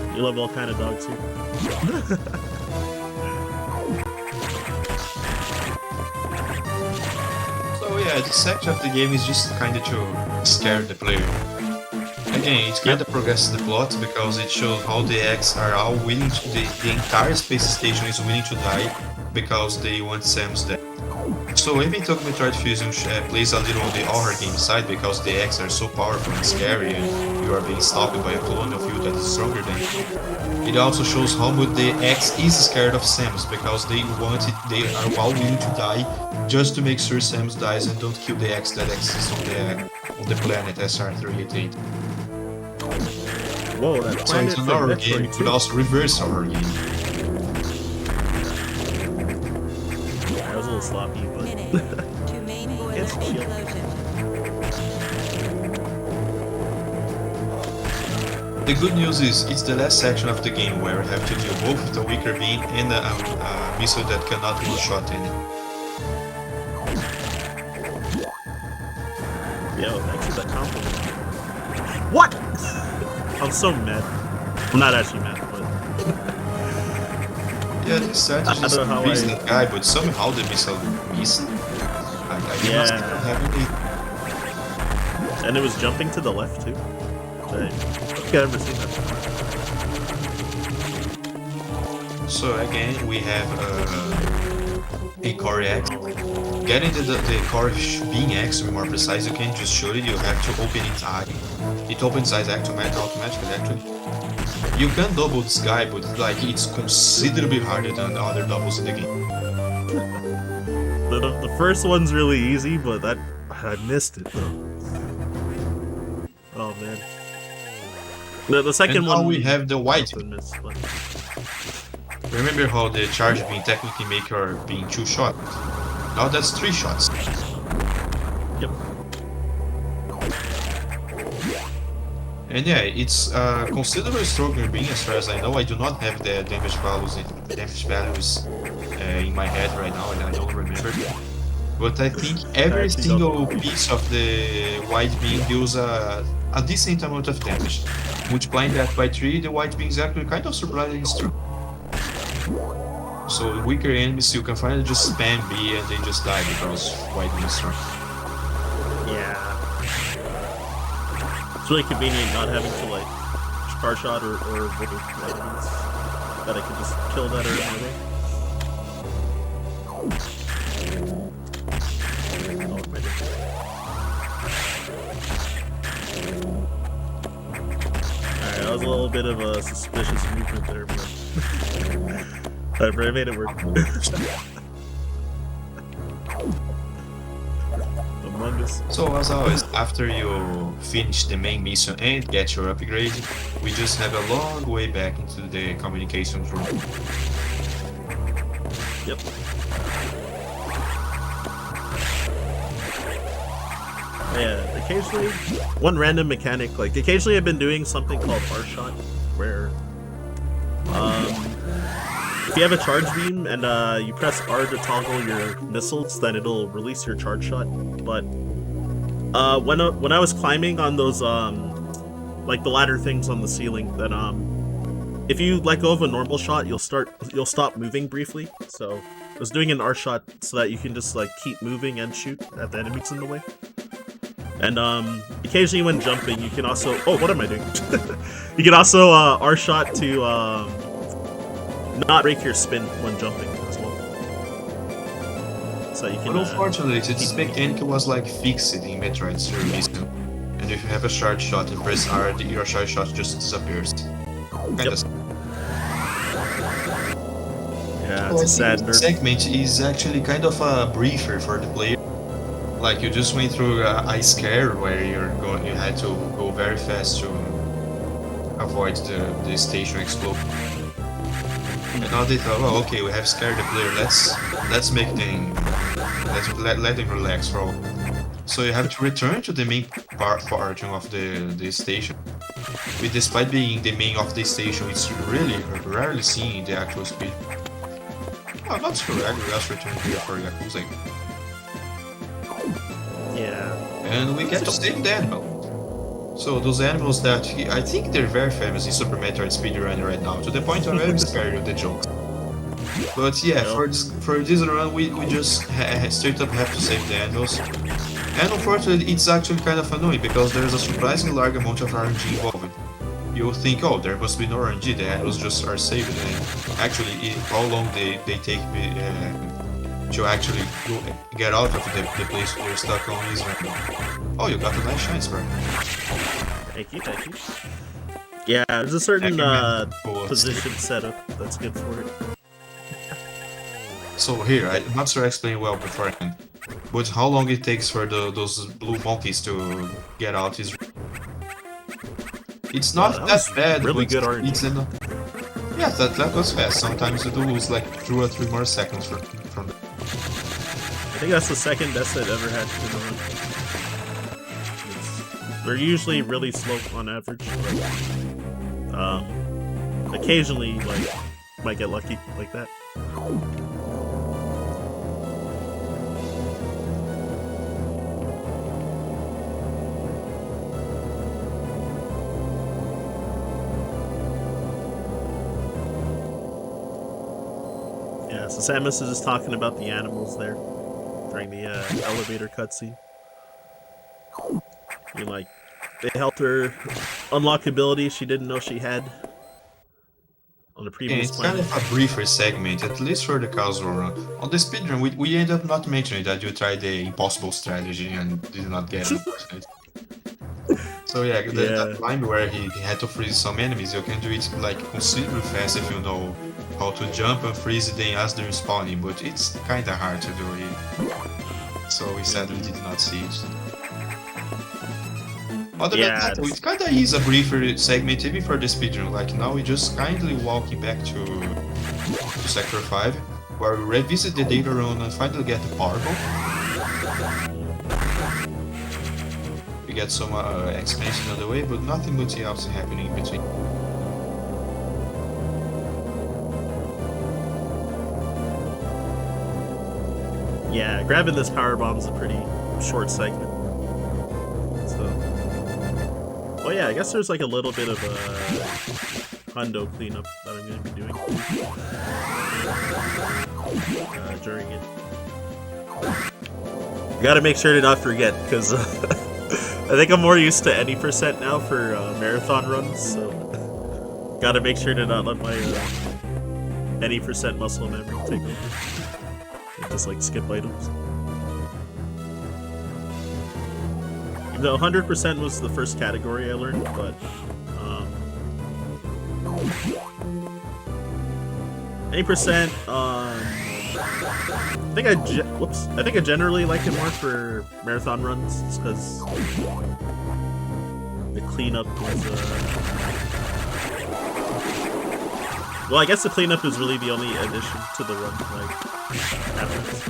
here. You love all kind of dogs here. So yeah, this section of the game is just kinda to scare the player. Again, it kinda progresses the plot because it shows how the X are all willing to, the entire space station is willing to die because they want Samus dead. So even though Metroid Fusion plays a little on the horror game side because the X are so powerful and scary and you are being stalked by a clone of you that is stronger than you, it also shows how much the X is scared of Samus because they are all willing to die just to make sure Samus dies and don't kill the X that exists on the planet SR388. Whoa, that So it's an horror game, but also reverse horror game. That was a little sloppy, but it's chill. The good news is, it's the last section of the game where you have to deal both with a weaker beam and a missile that cannot one-shot enemy. Yo, thanks for that compliment. What? I'm so mad. I'm not actually mad, but... Yeah, they started to just increase that guy, but somehow the missile missed. I must not have it. And it was jumping to the left, too. I don't think I've ever seen that. So again, we have a core X. Getting the core being X to be more precise, you can't just shoot it, you have to open its eye. It opens its eyes automatically, actually. You can double this guy, but like it's considerably harder than the other doubles in the game. The first one's really easy, but I missed it though. Oh man. The second and one we have the white. Missed, but... Remember how the charge beam technically make your beam 2 shots? Now that's 3 shots. Yep. And yeah, it's considerably stronger beam as far as I know. I do not have the damage values in my head right now, and I don't remember. But I think every single piece of the white beam deals a decent amount of damage. Multiplying that by 3, the white beam is actually kind of surprisingly strong. So weaker enemies, you can finally just spam B and they just die because white beam is strong. Yeah. It's really convenient not having to like charge shot or with enemies. That I can just kill that or anything. Alright, that was a little bit of a suspicious movement there, but I made it work. Among Us. So as always, after you finish the main mission and get your upgrade, we just have a long way back into the communications room. Yep. Yeah, occasionally, one random mechanic, like occasionally I've been doing something called R-Shot, where if you have a charge beam and you press R to toggle your missiles, then it'll release your charge shot. But when I was climbing on those like the ladder things on the ceiling, then if you let go of a normal shot, you'll stop moving briefly. So I was doing an R shot so that you can just like keep moving and shoot at the enemies in the way. And occasionally when jumping, you can also what am I doing? You can also R shot to not break your spin when jumping as well. So you can. But unfortunately, this mechanic was like fixed in Metroid service, and if you have a charge shot and press R, your charge shot just disappears. Yep. Yeah, it's a sad nerf. This segment is actually kind of a briefer for the player. Like you just went through a scare where you had to go very fast to avoid the station explode. And now they thought, well, okay, we have scared the player. Let's make them let them relax for a while. So you have to return to the main part of the station. But despite being the main of the station, it's really rarely seen in the actual speed. Oh, not so rarely. Let's return here for Yakuza. Yeah. And we get to save the animal. So those animals that I think they're very famous in Super Metroid speedrun right now, to the point I'm very scared of the jokes. But yeah, for this run we just straight up have to save the animals. And unfortunately it's actually kind of annoying because there's a surprisingly large amount of RNG involved. You think, oh, there must be no RNG, the animals just are saved, and actually how long they take to actually get out of the place you're stuck on is right now. Oh, you got a nice shine spur. Thank you. Yeah, there's a certain position setup that's good for it. So here, I'm not sure I explained well beforehand, but how long it takes for those blue monkeys to get out is... It's not that bad, really but good RNG. it's enough. Yeah, that was fast. Sometimes you do lose like 2 or 3 more seconds from I think that's the second best I've ever had to run. They're usually really slow on average. But Occasionally, like, might get lucky like that. Yeah, so Samus is just talking about the animals there during the elevator cutscene. I mean, like, they helped her unlock abilities she didn't know she had on the Yeah, previous it's kind planet. of a briefer segment, at least for the casual run. On the speedrun, we end up not mentioning that you tried the impossible strategy and did not get it, unfortunately. So yeah, that Yeah, climb where he had to freeze some enemies, you can do it like considerably fast if you know how to jump and freeze them as they're spawning, but it's kinda hard to do it. So we sadly did not see it. Other than yeah, that, it kinda is a briefer segment even for the speedrun. Like now we just kindly walking back to Sector 5, where we revisit the data run and finally get the power bomb. We get some expansion on the way, but nothing much else happening in between. yeah. Grabbing this power bomb is a pretty short segment. So, well, yeah. I guess there's like a little bit of a hundo cleanup that I'm going to be doing during it. Gotta make sure to not forget, because I think I'm more used to any percent now for marathon runs, so gotta make sure to not let my any percent muscle memory take over. And just like skip items. Even though 100% was the first category I learned, but any percent, I think I generally like it more for marathon runs, just because the cleanup is. Well, I guess the cleanup is really the only addition to the run. Like, happens.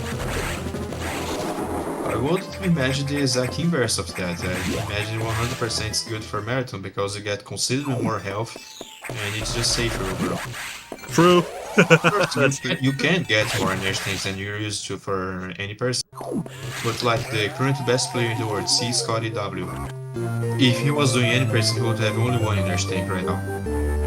I would imagine the exact inverse of that. Imagine 100% is good for marathon because you get considerably more health and it's just safer overall. True. You can get more energy tanks than you're used to for any person. But like the current best player in the world, C. Scotty W. If he was doing any person, he would have only one energy tank right now.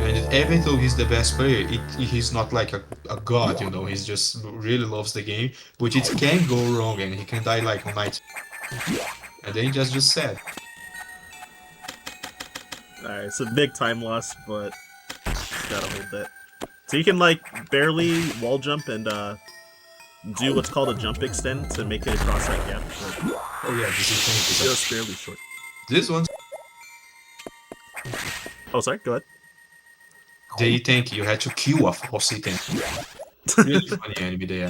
And even though he's the best player, he's not like a god, you know, he's just really loves the game, but it can go wrong and he can die like on night. And then just sad. Alright, it's a big time loss, but gotta hold that. So you can like barely wall jump and do what's called a jump extend to make it across that gap. But Oh yeah, this is just barely short. This one, Oh, sorry, go ahead. the tank, you had to kill a false tank. Really funny enemy there.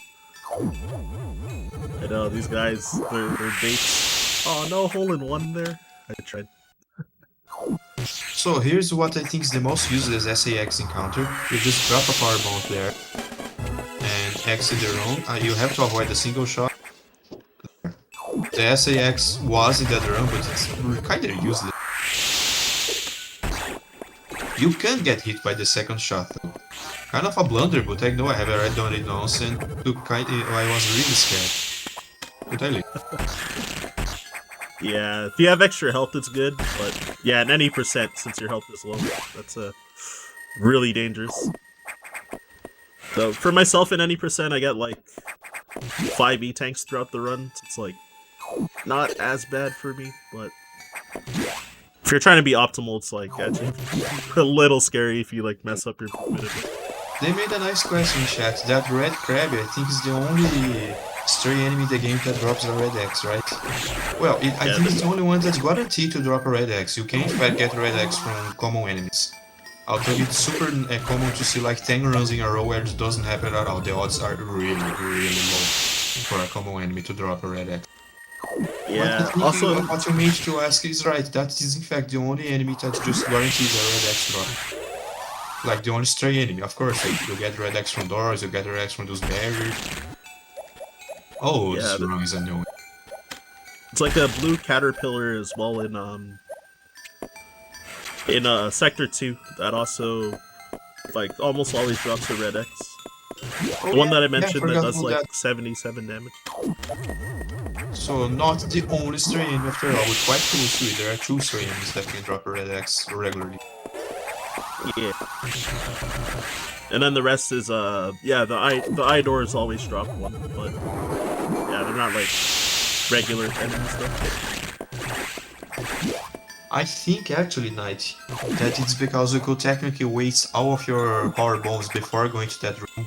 I know, these guys, they're baits. Oh, no hole in one there. I tried. So here's what I think is the most useless SAX encounter. You just drop a power bomb there and exit the room. You have to avoid a single shot. The SAX was in that run, but it's kinda useless. You can get hit by the second shot though. Kind of a blunder, but I know I have already done it once and I was really scared. But I live. Yeah, if you have extra health, it's good, but yeah, in any percent, since your health is low, that's really dangerous. So for myself, in any percent, I get like 5 E-tanks throughout the run. So it's like not as bad for me, but if you're trying to be optimal, it's like actually a little scary if you like mess up your bit of it. They made a nice question in chat. That red crab, I think, is the only stray enemy in the game that drops a red X, right? Well, I think it's the only one that's guaranteed to drop a red X. You can in fact get red X from common enemies. Although it's super common to see like 10 runs in a row where it doesn't happen at all. The odds are really, really low for a common enemy to drop a red X. Yeah, But also what you meant to ask is right. That is in fact the only enemy that just guarantees a red X drop. Like the only stray enemy, of course. Like, you get red X from doors, you get red X from those barriers. Oh, yeah, this run is annoying. it's like a blue caterpillar as well in In Sector 2, that also, like, almost always drops a red X. The one that I mentioned that does, like, 77 damage. So, not the only stream after all, we're quite close to it. There are 2 streams that can drop a red X regularly. Yeah. And then the rest is, yeah, the eye doors always drop one, but, yeah, they're not, like, regular enemies, though. I think actually, Knight, that it's because you could technically waste all of your power bombs before going to that room,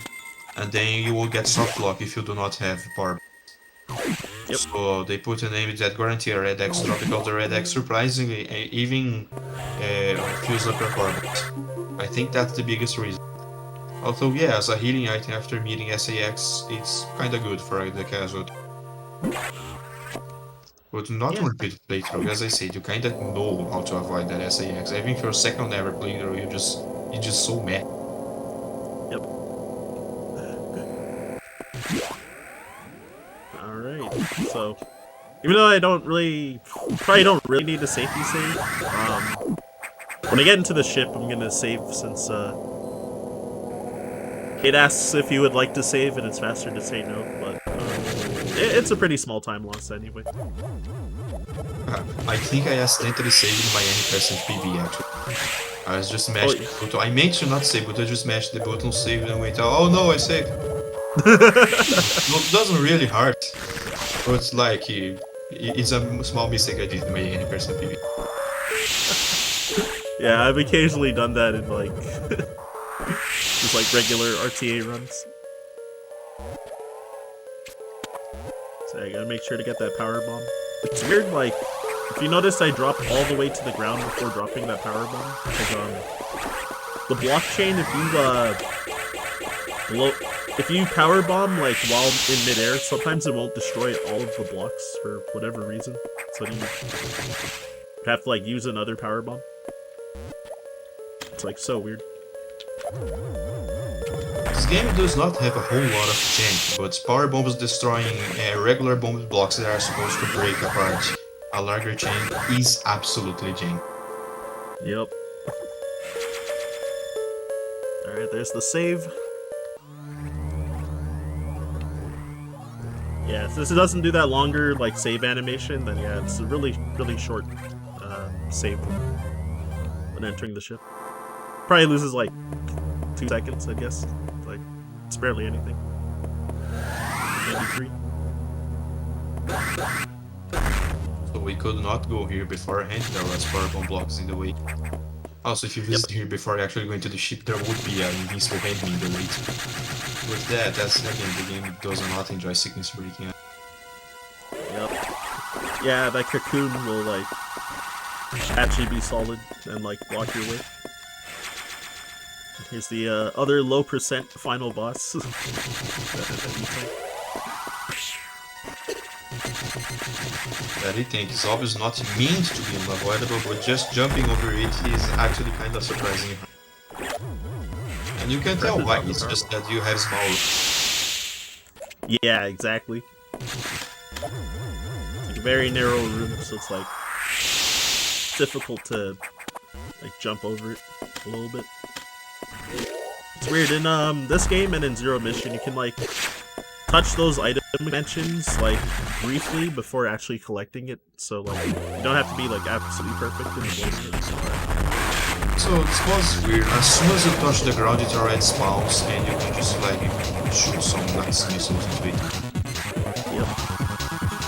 and then you will get soft lock if you do not have power bombs. Yep. So they put a name that guarantee a red X drop because the red X surprisingly even fills up your power bombs. I think that's the biggest reason. Although yeah, as a healing item after meeting SAX, it's kinda good for the casual. But not on repeat playthrough, as I said, you kinda know how to avoid that SAX. Even if your second ever playthrough, you're just so mad. Yep. Alright, so even though I probably don't really need a safety save, when I get into the ship I'm gonna save since it asks if you would like to save and it's faster to say no, but it's a pretty small time loss anyway. I think I accidentally saved my any% PB actually. I was just mashing the button. I meant to not save, but I just mashed the button, saved, and went, oh no, I saved. It doesn't really hurt, but like, it's a small mistake I did in my any% PB. Yeah, I've occasionally done that in like, just like regular RTA runs. So I gotta make sure to get that power bomb. It's weird, like, if you notice I dropped all the way to the ground before dropping that power bomb, because, the blockchain, if you power bomb, like, while in midair, sometimes it won't destroy all of the blocks for whatever reason, so you have to, like, use another power bomb. It's, like, so weird. This game does not have a whole lot of jank, but power bombs destroying regular bomb blocks that are supposed to break apart a larger chain is absolutely jank. Yep. Alright, there's the save. Yeah, since it doesn't do that longer, like, save animation, then yeah, it's a really, really short save when entering the ship. Probably loses, like, 2 seconds, I guess. Like, it's barely anything. Maybe 3. So we could not go here beforehand, there was power bomb blocks in the way. Also, if you visit here before actually going to the ship, there would be an invincible enemy in the way. With that, that's again, the game does not enjoy sickness breaking. Yep. Yeah, that cocoon will, like, actually be solid and, like, block your way. Here's the other low percent final boss. That I think is obviously not meant to be unavoidable, but just jumping over it is actually kind of surprising. And you can tell why, it's just that you have small... Yeah, exactly. It's like a very narrow room, so it's like difficult to like jump over it a little bit. It's weird, in this game and in Zero Mission you can like touch those item dimensions like briefly before actually collecting it, so like you don't have to be like absolutely perfect in the game. So this was weird. As soon as you touch the ground, it already spawns, and you can just like shoot some nice missiles into it. Yep.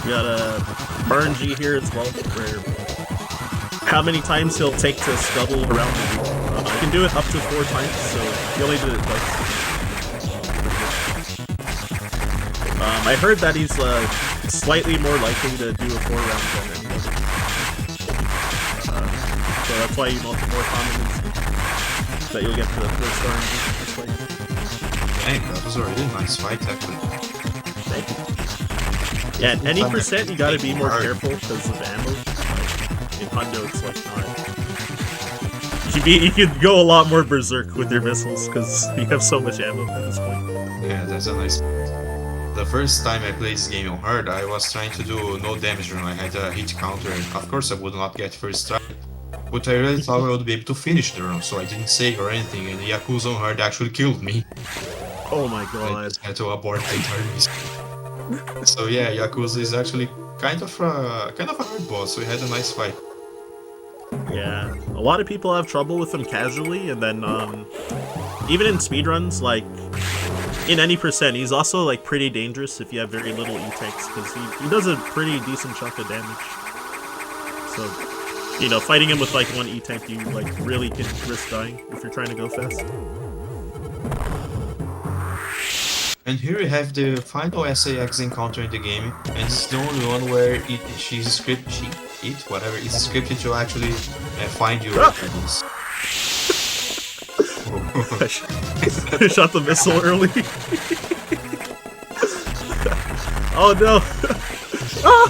You got a RNG here as well, where how many times he'll take to scuttle around the room. You can do it up to 4 times, so you only did it twice. I heard that he's slightly more likely to do a 4 round than any other. So that's why you want more common that you'll get to the first RNG this way. Dang, that was already a nice fight, actually. Thank you. Yeah, at any percent you gotta be more careful because of ammo. Like, in Hundo it's like not. You could go a lot more berserk with your missiles because you have so much ammo at this point. Yeah, that's a nice. The first time I played this game on hard, I was trying to do no damage run. I had a hit counter. Of course, I would not get first strike, but I really thought I would be able to finish the run, so I didn't save or anything, and the Yakuza on hard actually killed me. Oh my I god. just had to abort the entire mission. So yeah, Yakuza is actually kind of a hard boss, so we had a nice fight. Yeah, a lot of people have trouble with him casually, and then even in speedruns, like in any percent, he's also like pretty dangerous if you have very little E-Tanks, because he does a pretty decent chunk of damage. So, you know, fighting him with like one E-Tank, you like really can risk dying if you're trying to go fast. And here we have the final SAX encounter in the game, and it's the only one where is scripted to actually find your enemies. I shot the missile early. Oh no! Ah!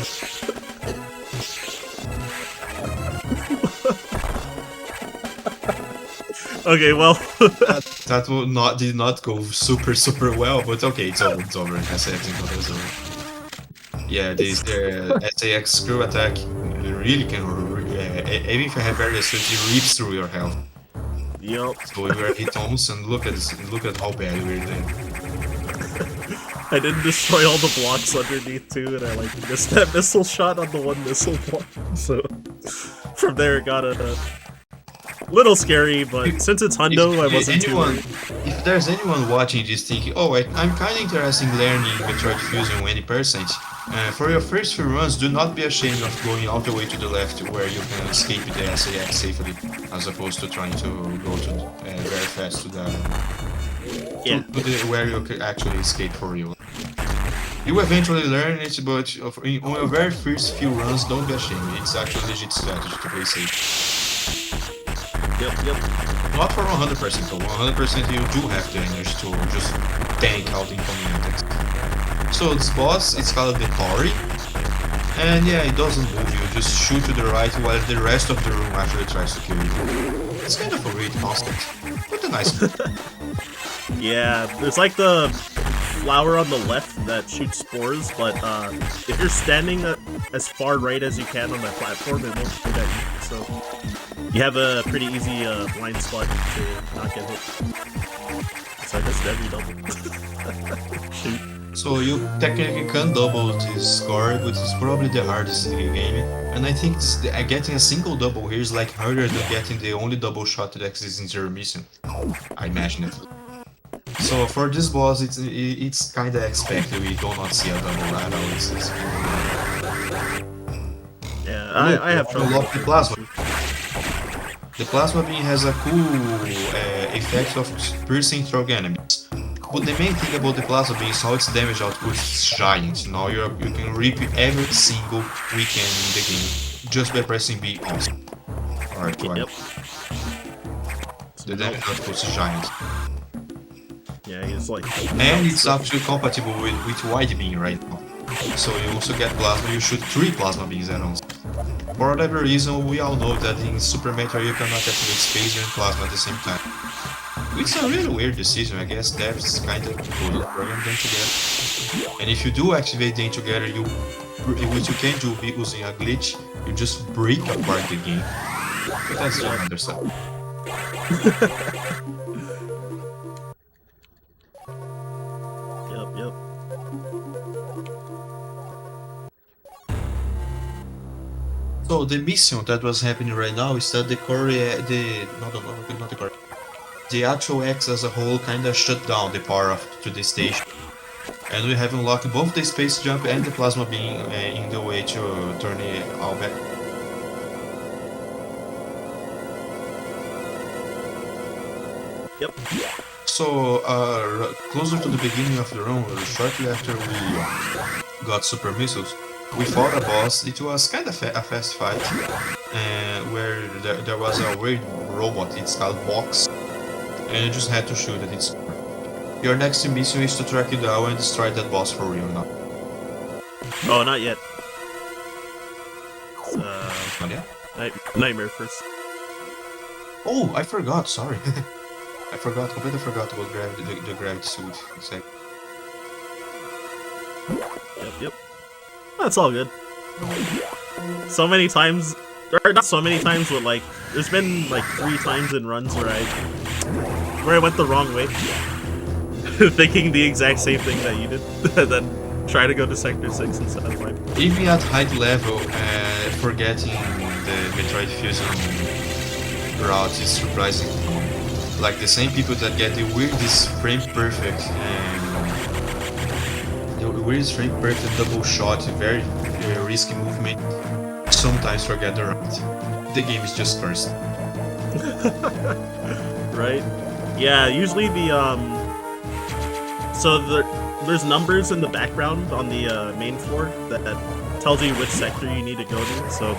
Okay, well, that did not go super well, but okay, it's over. SAX encounter is over. Yeah, this SAX screw attack really can, even if you have various, it rips through your health. yep. So we were hit once, and look at how bad we're doing. I didn't destroy all the blocks underneath too, and I like missed that missile shot on the one missile block. So from there it got a little scary, but since it's Hundo, I wasn't too worried. If there's anyone watching this thinking, oh, I'm kind of interested in learning Metroid Fusion 20%, for your first few runs, do not be ashamed of going all the way to the left where you can escape the SAX safely, as opposed to trying to go to very fast to the where you can actually escape for real. You eventually learn it, but on your very first few runs, don't be ashamed. It's actually a legit strategy to play safe. Yep. Not for 100%, though. 100% you do have the energy to just tank out incoming attacks. So this boss, it's called the Tori, and yeah, it doesn't move you, just shoot to the right while the rest of the room actually tries to kill you. It's kind of a weird concept, but a nice one. Yeah, there's like the flower on the left that shoots spores, but if you're standing as far right as you can on that platform, it won't shoot at you, so you have a pretty easy blind spot to not get hit. So I guess every double. Shoot. So you technically can double this score, which is probably the hardest in the game. And I think getting a single double here is like harder than getting the only double shot that exists in Zero Mission. I imagine it. So for this boss, it's kinda expected. We do not see a double at all. Yeah, I have trouble. The plasma. The plasma beam has a cool effect of piercing through enemies. But the main thing about the plasma beam is how its damage output is giant. Now you can rip every single weekend in the game just by pressing B also. Or twice. Yep. The damage output is giant. Yeah, it's like... And it's actually compatible with wide beam right now. So you also get plasma, you shoot 3 plasma beams at once. For whatever reason, we all know that in Super Metroid you cannot activate Spacer and Plasma at the same time. It's a really weird decision, I guess devs kinda could program them together. And if you do activate them together, what you can do using a glitch, you just break apart the game. But that's just another side. Yep. So the mission that was happening right now is that the actual X as a whole kinda shut down the power to the station. And we have unlocked both the space jump and the plasma beam in the way to turn it all back. Yep. So, closer to the beginning of the run, shortly after we got super missiles, we fought a boss. It was kind of a fast fight, where there was a weird robot, it's called Box, and you just had to shoot at its core. Your next mission is to track it down and destroy that boss for real now. Oh, not yet. Not yet? Nightmare first. Oh, I forgot, sorry. I completely forgot about the gravity suit. Yep. That's all good. So many times There are not so many times, but like, there's been like 3 times in runs where I went the wrong way, thinking the exact same thing that you did, and then try to go to Sector 6 instead of 5. Even at high level, forgetting the Metroid Fusion route is surprising. Like the same people that get the weirdest frame perfect double shot, very risky movement, sometimes forget the route. The game is just cursed. Right? Yeah, usually there's numbers in the background on the main floor that tells you which sector you need to go to, so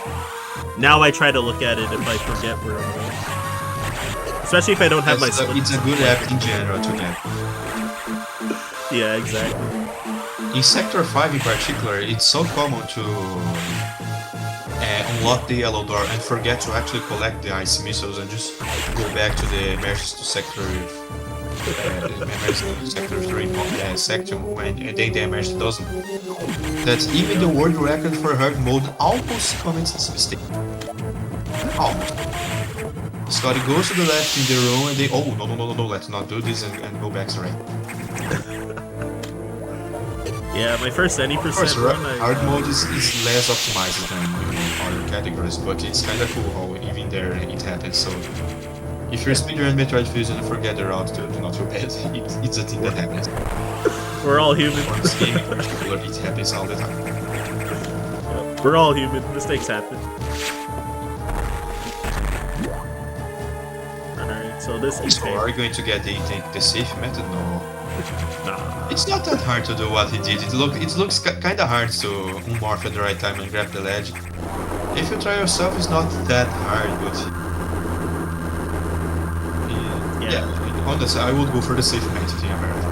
now I try to look at it if I forget where I'm going. Especially if I don't have my split. It's a good app in general to get. Yeah, exactly. In Sector 5 in particular, it's so common to unlock the yellow door and forget to actually collect the ice missiles and just go back to the emergency to Sector 3 section when then the emergency doesn't. That's even the world record for hard mode almost commits this mistake. Almost. Scotty goes to the left in the room and they no, let's not do this and go back straight. Yeah, my first any percent run. Hard mode is less optimized than other categories, but it's kinda cool how even there it happens. So if you're speedrun Metroid Fusion and forget the route, do not feel bad. It's a thing that happens. We're all human. For this game in particular, it happens all the time. Yep. We're all human. Mistakes happen. Alright, so this is. So are you going to get the safe method? No. Nah. It's not that hard to do what he did. It looks kinda hard to morph at the right time and grab the ledge. If you try yourself, it's not that hard, but yeah. Honestly, I would go for the safe method in America.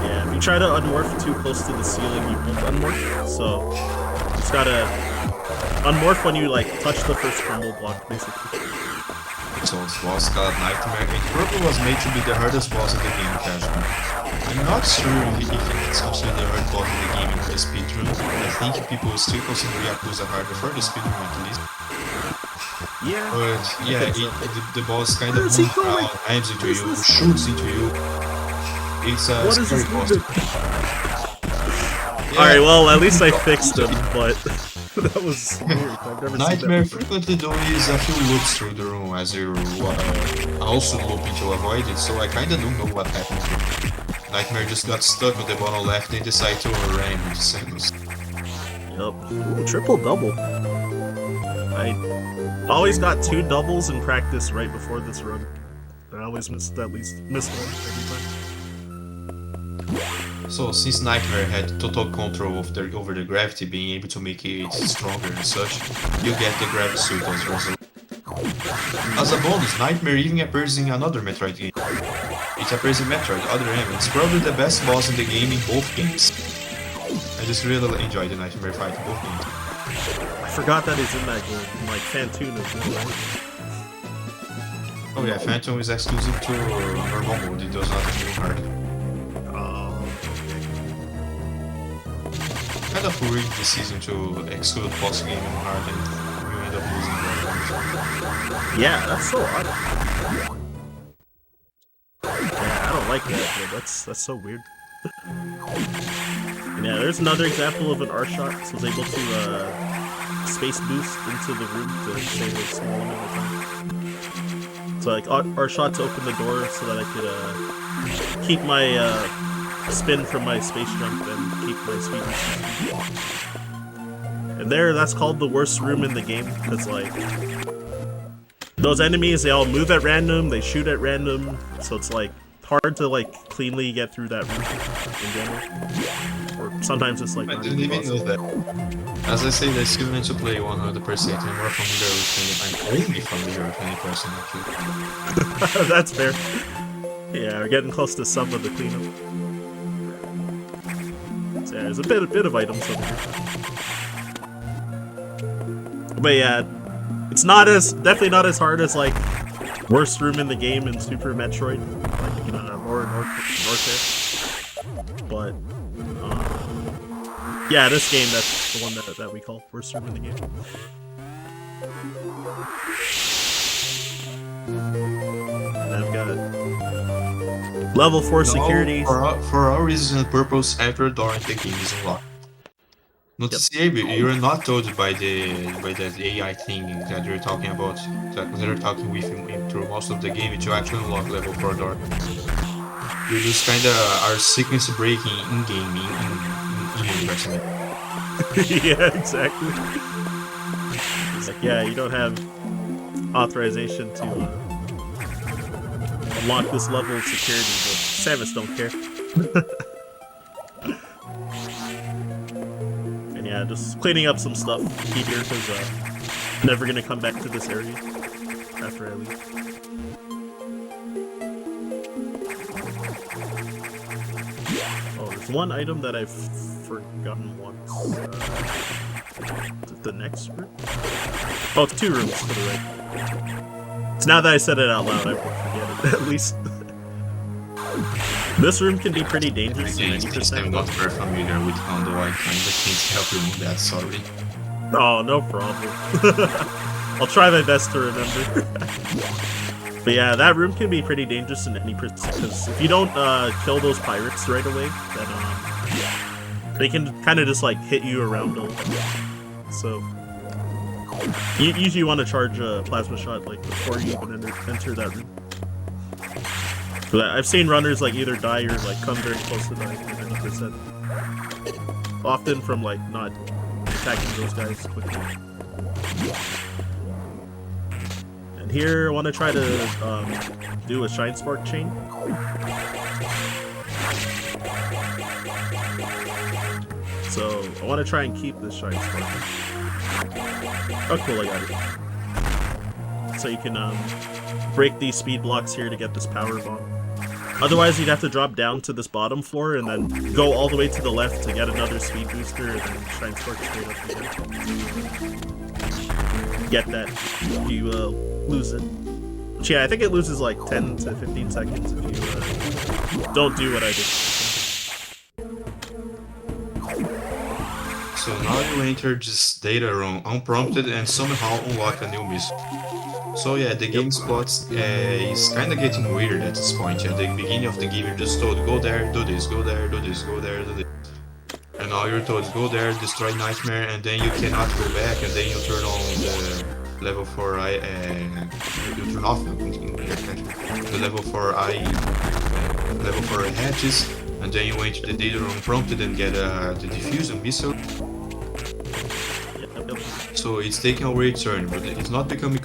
Yeah, if you try to unmorph too close to the ceiling, you won't unmorph. So you just gotta unmorph when you like touch the first crumble block, basically. So it's boss called Nightmare. It probably was made to be the hardest boss in the game casual. I'm not sure if it's considered the hard boss in the game in the speedrun. I think people will still consider Yakuza harder for the speedrun at least. Yeah. But yeah, the boss kind of moves around, knives into you, shoots into you. It's a scary boss. Alright, well, at least I fixed him, but that was weird. I've never Nightmare seen that frequently does a few loops through the room as you're also looping to avoid it, so I kinda don't know what happened here. Nightmare just got stuck with the bottom left and decided to ram into Samus. Yup. Ooh, triple double. I always got 2 doubles in practice right before this run. I always missed one every time. So, since Nightmare had total control over the gravity, being able to make it stronger and such, you get the gravity suit as a result. As a bonus, Nightmare even appears in another Metroid game. It appears in Metroid Other M. It's probably the best boss in the game in both games. I just really enjoyed the Nightmare fight in both games. I forgot that he's in that game, like Phantoon as well. Oh yeah, Phantom is exclusive to normal mode, it does not do hard. Kind of rigged this season to exclude boss game and hard and you end up losing the Yeah, that's so odd. Yeah, I don't like that, but that's so weird. Yeah, there's another example of an R-shot. So I was able to space boost into the room to save a small amount of time. So like R-shot to open the door so that I could keep my spin from my space jump and keep my speed. And that's called the worst room in the game, because like those enemies, they all move at random, they shoot at random, so it's like hard to like cleanly get through that room in general. Or sometimes it's like I didn't even know that. As I say, I still need to play 100%. I'm more familiar with 20. I'm only familiar with 20% actually. That's fair. Yeah, we're getting close to some of the cleanup. So yeah, there's a bit of items over here. But yeah, it's definitely not as hard as like worst room in the game in Super Metroid, like North there. But yeah, this game, that's the one that we call worst room in the game. And I've got level 4 security. For all reasons and purpose, every door in the game is unlocked. Noticeable, you're not told by that AI thing that you're talking about, that they're talking with you through most of the game to actually unlock level 4 door. You just kinda are sequence breaking in game, in universe. Yeah, exactly. It's like, yeah, you don't have authorization to unlock this level of security, but Samus don't care. And yeah, just cleaning up some stuff here because I'm never gonna come back to this area after I leave. Oh, there's one item that I've forgotten once. Is it the next room? Oh, it's 2 rooms to the right. So now that I said it out loud, I won't forget it, at least. This room can be pretty dangerous. Again, since I'm not very familiar with Hondo, I kinda can't help you with that, sorry. Oh, no problem. I'll try my best to remember. But yeah, that room can be pretty dangerous in any percent, because if you don't kill those pirates right away, then they can kind of just like hit you around a lot. So you usually want to charge a plasma shot like before you even enter that room. But I've seen runners like either die or like come very close to dying at any percent. Often from like not attacking those guys quickly. And here I want to try to do a Shine Spark chain. So I want to try and keep this Shine Spark. Oh cool, I got it. So you can break these speed blocks here to get this power bomb. Otherwise you'd have to drop down to this bottom floor and then go all the way to the left to get another speed booster and then Shine Spark straight up again. Get that. You lose it. Which, yeah, I think it loses like 10 to 15 seconds if you don't do what I did. So now you enter this data room unprompted and somehow unlock a new mission. So yeah, the game spots is kinda getting weird at this point. At the beginning of the game you're just told, go there, do this, go there, do this, go there, do this. And now you're told, go there, destroy Nightmare, and then you cannot go back, and then you turn on the level 4 you turn off the level 4 level 4 hatches, and then you enter the data room prompted and get the diffusion missile. So it's taking a weird turn, but it's not becoming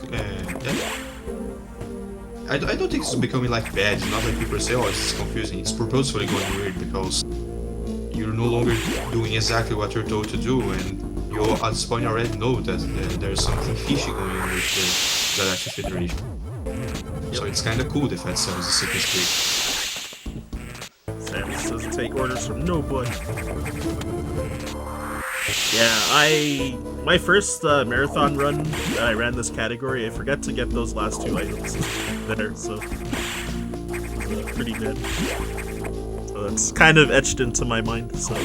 I don't think it's becoming like bad. It's not like people say, oh, it's confusing. It's purposefully going weird because you're no longer doing exactly what you're told to do, and you at this point already know that there's something fishy going on with the Galactic Federation. So it's kind of cool if that sells a secret streak. Samus doesn't take orders from nobody. Yeah, my first marathon run that I ran this category, I forgot to get those last 2 items there, so it was pretty good. So it's kind of etched into my mind, so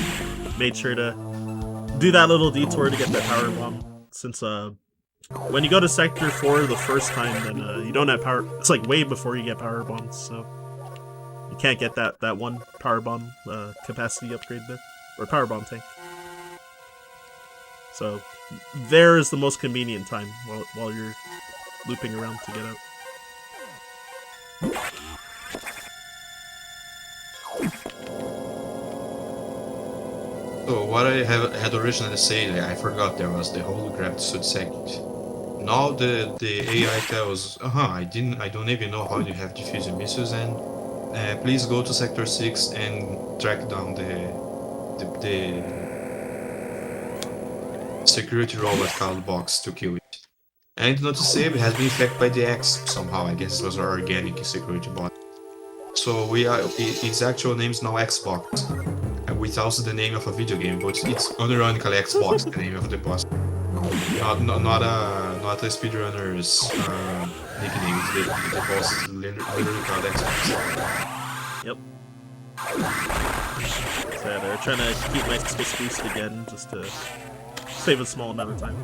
made sure to do that little detour to get that power bomb. Since when you go to Sector 4 the first time, then you don't have power. It's like way before you get power bombs, so you can't get that one power bomb capacity upgrade there, or power bomb tank. So there is the most convenient time while you're looping around to get out. So what I had originally said, I forgot there was the holograph suit segment. Now the AI tells, I don't even know how you have diffusion missiles, and please go to Sector 6 and track down the security robot called Box to kill it. And noticeably has been infected by the X somehow. I guess it was our organic security bot. So its actual name is now Xbox, without the name of a video game, but it's unironically Xbox, the name of the boss. Not a speedrunner's nickname. The boss is literally called Xbox. Yep. So they're trying to keep my space boost again, just to save a small amount of time.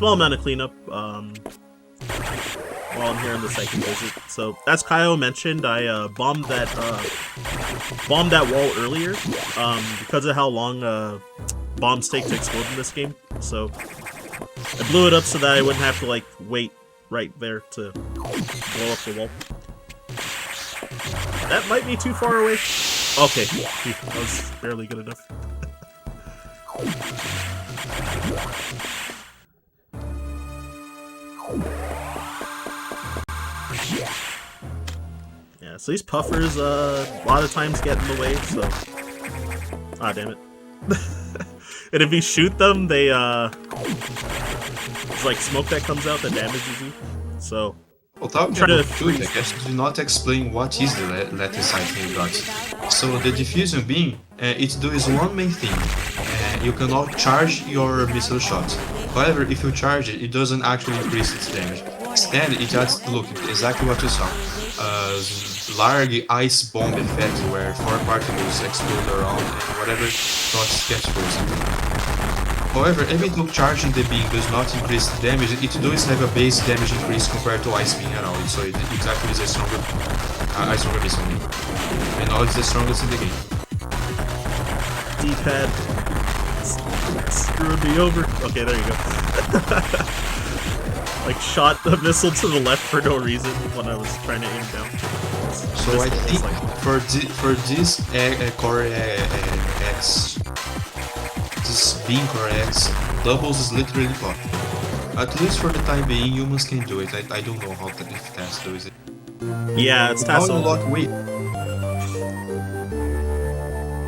small amount of cleanup while I'm here on the second visit. So, as Kyle mentioned, I bombed that wall earlier because of how long bombs take to explode in this game. So, I blew it up so that I wouldn't have to like wait right there to blow up the wall. That might be too far away. Okay, phew, that was barely good enough. Yeah, so these puffers a lot of times get in the way, so... Ah, damn it. And if you shoot them, they it's like smoke that comes out that damages you, so... Well, talking about shooting, I guess do not explain what is the RRLAT6 thing you got. So the diffusion beam, it does one main thing. You cannot charge your missile shot. However, if you charge it, it doesn't actually increase its damage. Instead, it just, look, exactly what you saw. Large ice bomb effect where 4 particles explode around and whatever shots gets frozen. However, even though charging the beam does not increase the damage, it does have a base damage increase compared to ice beam around it, so it exactly is a stronger missile beam. And now it's the strongest in the game. D-pad screwed me over. Okay, there you go. Like shot the missile to the left for no reason when I was trying to aim down. So I think for this Core X, this beam Core X, doubles is literally possible. At least for the time being, humans can do it. I don't know how if TAS does it. Yeah, it's TAS. Wait.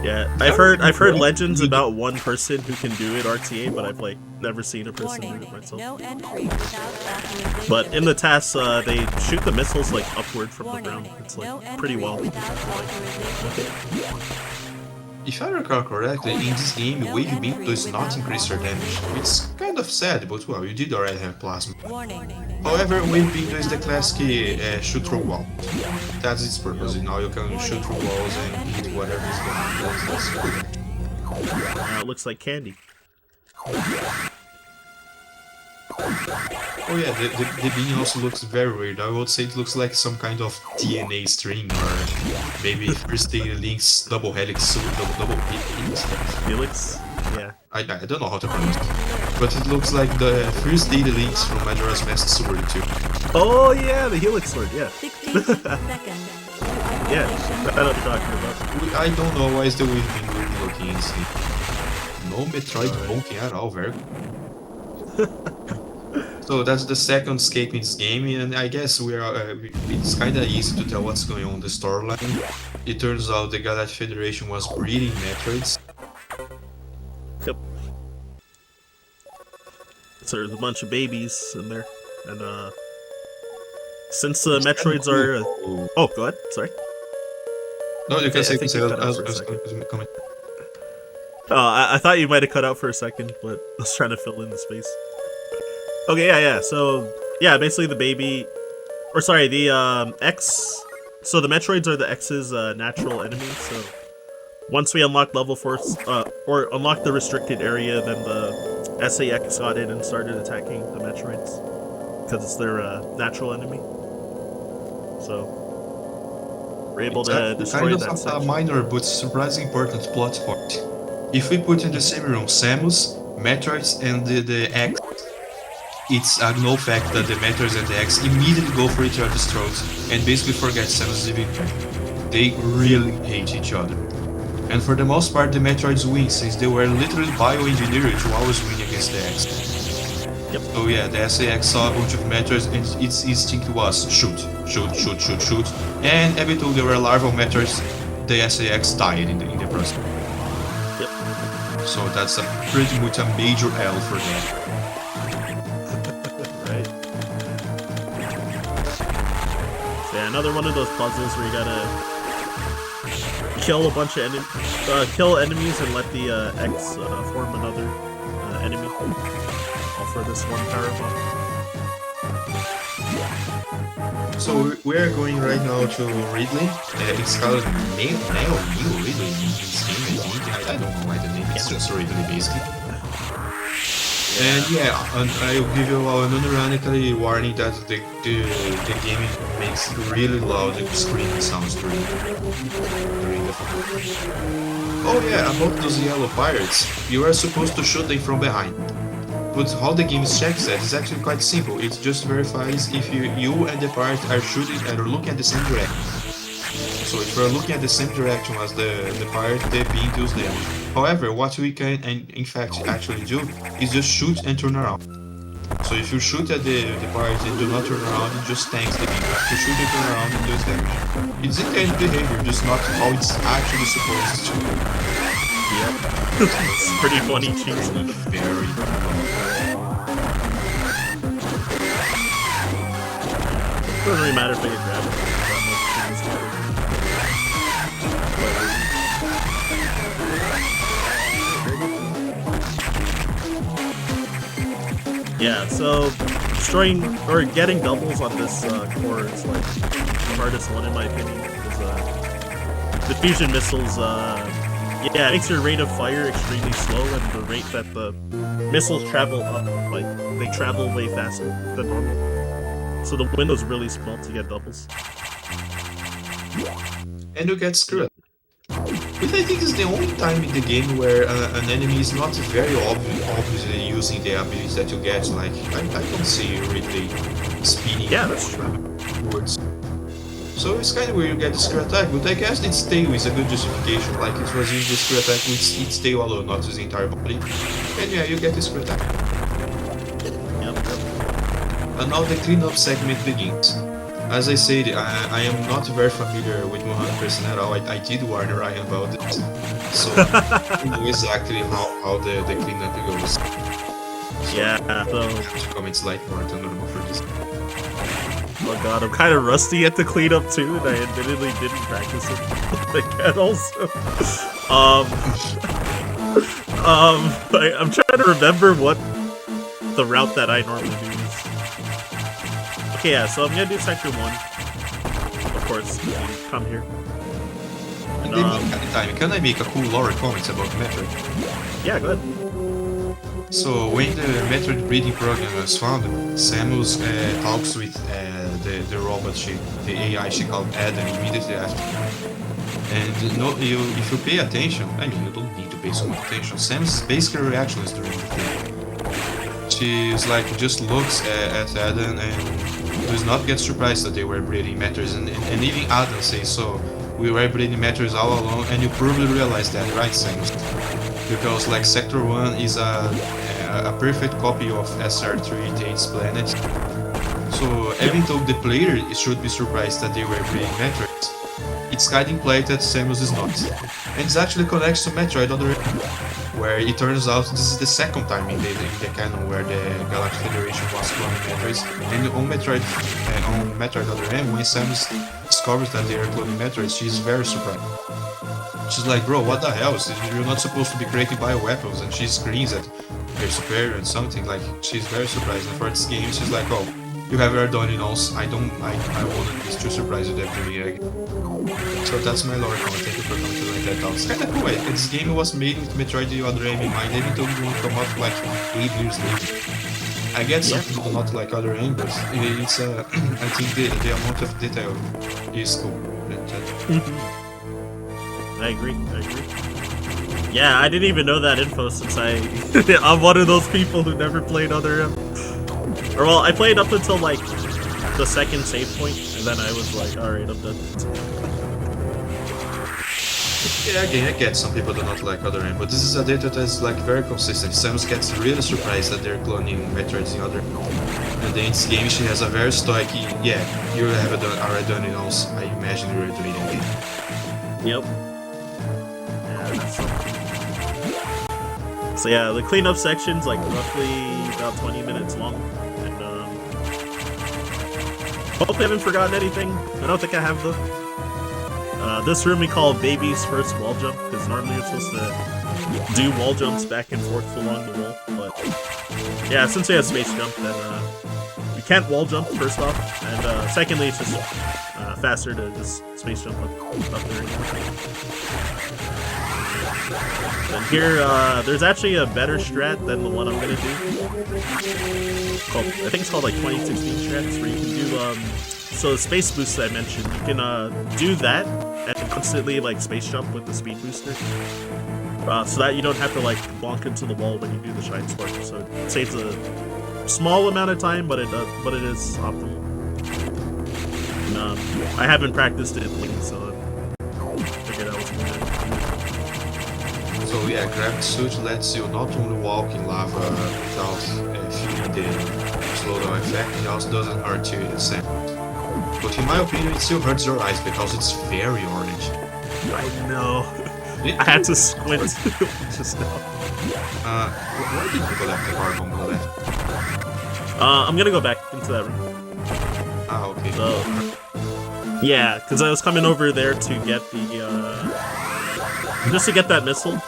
Yeah, I've heard legends about one person who can do it RTA, but I've like never seen a person do it myself. But in the TAS, they shoot the missiles like upward from the ground. It's like pretty well. If I recall correctly, in this game, wave beam does not increase your damage. It's kind of sad, but well, you did already have plasma. However, wave beam is the classic shoot through wall. That's its purpose. Now you can shoot through walls and hit whatever is going on. It looks like candy. Oh yeah, the beam also looks very weird. I would say it looks like some kind of DNA string, or maybe first data links double helix, so double helix. Helix? Yeah. I don't know how to pronounce it, but it looks like the first data links from Majora's Mask Sword 2. Oh yeah, the helix sword, yeah. Yeah, I know what you're talking about. I don't know why is the wave being weird looking insane. No Metroid bonking at all, very So that's the second escape in this game, and I guess it's kinda easy to tell what's going on in the storyline. It turns out the Galactic Federation was breeding Metroids. Yep. So there's a bunch of babies in there, and since the Metroids are... Oh, go ahead, sorry. No, you can say I was comment. I thought you might have cut out for a second, but I was trying to fill in the space. Okay, yeah, so, yeah, basically the baby... Or sorry, the, X... So the Metroids are the X's, natural enemy, so... Once we unlock level 4, or unlock the restricted area, then the SAX got in and started attacking the Metroids. Because it's their, natural enemy. So... We're able to destroy that section. Kind of a minor but surprisingly important plot point. If we put in the same room Samus, Metroids, and the X, it's a no fact that the Metroids and the X immediately go for each other's throats and basically forget Samus even. They really hate each other. And for the most part, the Metroids win, since they were literally bioengineered to always win against the X. Yep. So yeah, the SAX saw a bunch of Metroids and its instinct was shoot. And every time there were larval Metroids, the SAX died in the process. Yep. So that's pretty much a major L for them. Right. So yeah, another one of those puzzles where you gotta kill a bunch of kill enemies and let the X form another enemy. All for this one power bomb. So we're going right now to Ridley. It's called Neo Ridley in this game, I think. I don't know why the name is just Ridley, basically. And yeah, and I'll give you an unironically warning that the game makes really loud screaming sounds during the Oh yeah, about those yellow pirates, you are supposed to shoot them from behind. But how the game checks that is actually quite simple. It just verifies if you and the pirate are shooting and are looking at the same direction. So if you're looking at the same direction as the pirate, the beam deals damage. However, what we can in fact actually do is just shoot and turn around. So if you shoot at the pirate and do not turn around, it just tanks the beam. If you shoot and turn around, it does damage. It's intended behavior, just not how it's actually supposed to. Yep. It's pretty funny cheese. Very Doesn't really matter if I get grabbed. Yeah, so destroying or getting doubles on this core is like the hardest one in my opinion. Because the fusion missiles, yeah, it makes your rate of fire extremely slow, and the rate that the missiles travel up, like they travel way faster than normal. So the window's really small to get doubles. And you get screwed. Which I think is the only time in the game where an enemy is not very obviously using the abilities that you get. Like, I don't see Ridley speeding. Yeah, that's true. Towards. So it's kind of where you get the screw attack, but I guess its tail is a good justification. Like, it was using the screw attack with its tail alone, not using the entire body. And yeah, you get the screw attack. Yep. And now the cleanup segment begins. As I said, I am not very familiar with 100% at all. I did warn Ryan about this, so I know exactly how the cleanup goes. So Yeah, so... I have to comment slightly more than normal for this. Oh god, I'm kind of rusty at the cleanup too, and I admittedly didn't practice it like that also. I'm trying to remember what the route that I normally do is. Okay, yeah, so I'm gonna do sector 1. Of course, you come here. And time, can I make a cool lore comment about Metroid? Yeah, go ahead. So when the Metroid breeding program was founded, Samus talks with the robot the AI she called Adam immediately after. And if you pay attention, I mean, you don't need to pay so much attention. Samus' basic reactions during the thing. She's like, just looks at Adam and does not get surprised that they were breeding Metroids. And even Adam says so. We were breeding Metroids all along, and you probably realized that, right, Samus? Because like Sector 1 is a perfect copy of SR388's planet. So even though the player should be surprised that they were breeding Metroids, it's kind of implied that Samus is not. And it actually connects to Metroid Other M, where it turns out this is the second time in the canon where the Galactic Federation was cloning Metroids. And on Metroid Other M, when Samus discovers that they are cloning Metroids, she's very surprised. She's like, bro, what the hell? You're not supposed to be creating bioweapons, and she screams at her superior and something. Like, she's very surprised. And for this game, she's like, oh, you have already done it else. I wouldn't be too surprised with that to me again. So that's my lore comment. Thank you for commenting that out. It's kinda cool. This game was made with Metroid Other M in mind, even though it won't come out like 8 years later. I get some people not like Other M, but it's I think the amount of detail is cool. I agree. Yeah, I didn't even know that info since I'm one of those people who never played Other M. Or well, I played up until like the second save point, and then I was like, alright, I'm done. Yeah, again, I get some people do not like Other M, but this is a data that is like very consistent. Samus gets really surprised that they're cloning Metroids in Other M. And then in this game she has a very stoic, yeah, you have already done it else, I imagine you were doing it again. Yep. So yeah, the cleanup section's like roughly about 20 minutes long, and hope I haven't forgotten anything. I don't think I have though. This room we call Baby's first wall jump, because normally you're supposed to do wall jumps back and forth along the wall, but yeah, since we have space jump, then we you can't wall jump first off, and secondly, it's just faster to just space jump up there. And here, there's actually a better strat than the one I'm gonna do. I think it's called like 2016 strats, where you can do so the space boost I mentioned. You can do that and constantly like space jump with the speed booster. So that you don't have to like bonk into the wall when you do the shine spark. So it saves a small amount of time, but it is optimal. And, I haven't practiced it lately, so I figured I was gonna. So yeah, gravity suit lets you not only walk in lava without feeling the slowdown effect, it also doesn't hurt you in the sand. But in my opinion, it still hurts your eyes because it's very orange. I know. I had to squint just now. Why did you collect the card on the left? I'm gonna go back into that room. Ah, okay. So, yeah, because I was coming over there to get the, just to get that missile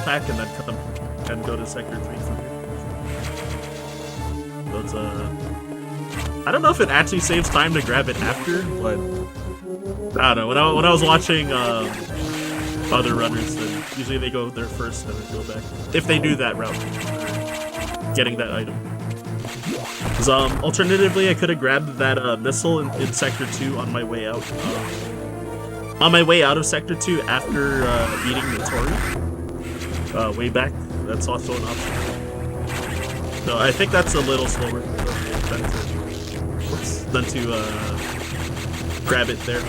pack, and then come and go to Sector 3 from here. So it's, I don't know if it actually saves time to grab it after, but I don't know. When I was watching, other runners, then usually they go there first and then go back. If they do that route, getting that item. Because alternatively, I could have grabbed that missile in Sector 2 on my way out. On my way out of Sector 2 after beating the Tori. Way back. That's also an option. So I think that's a little slower than to grab it there.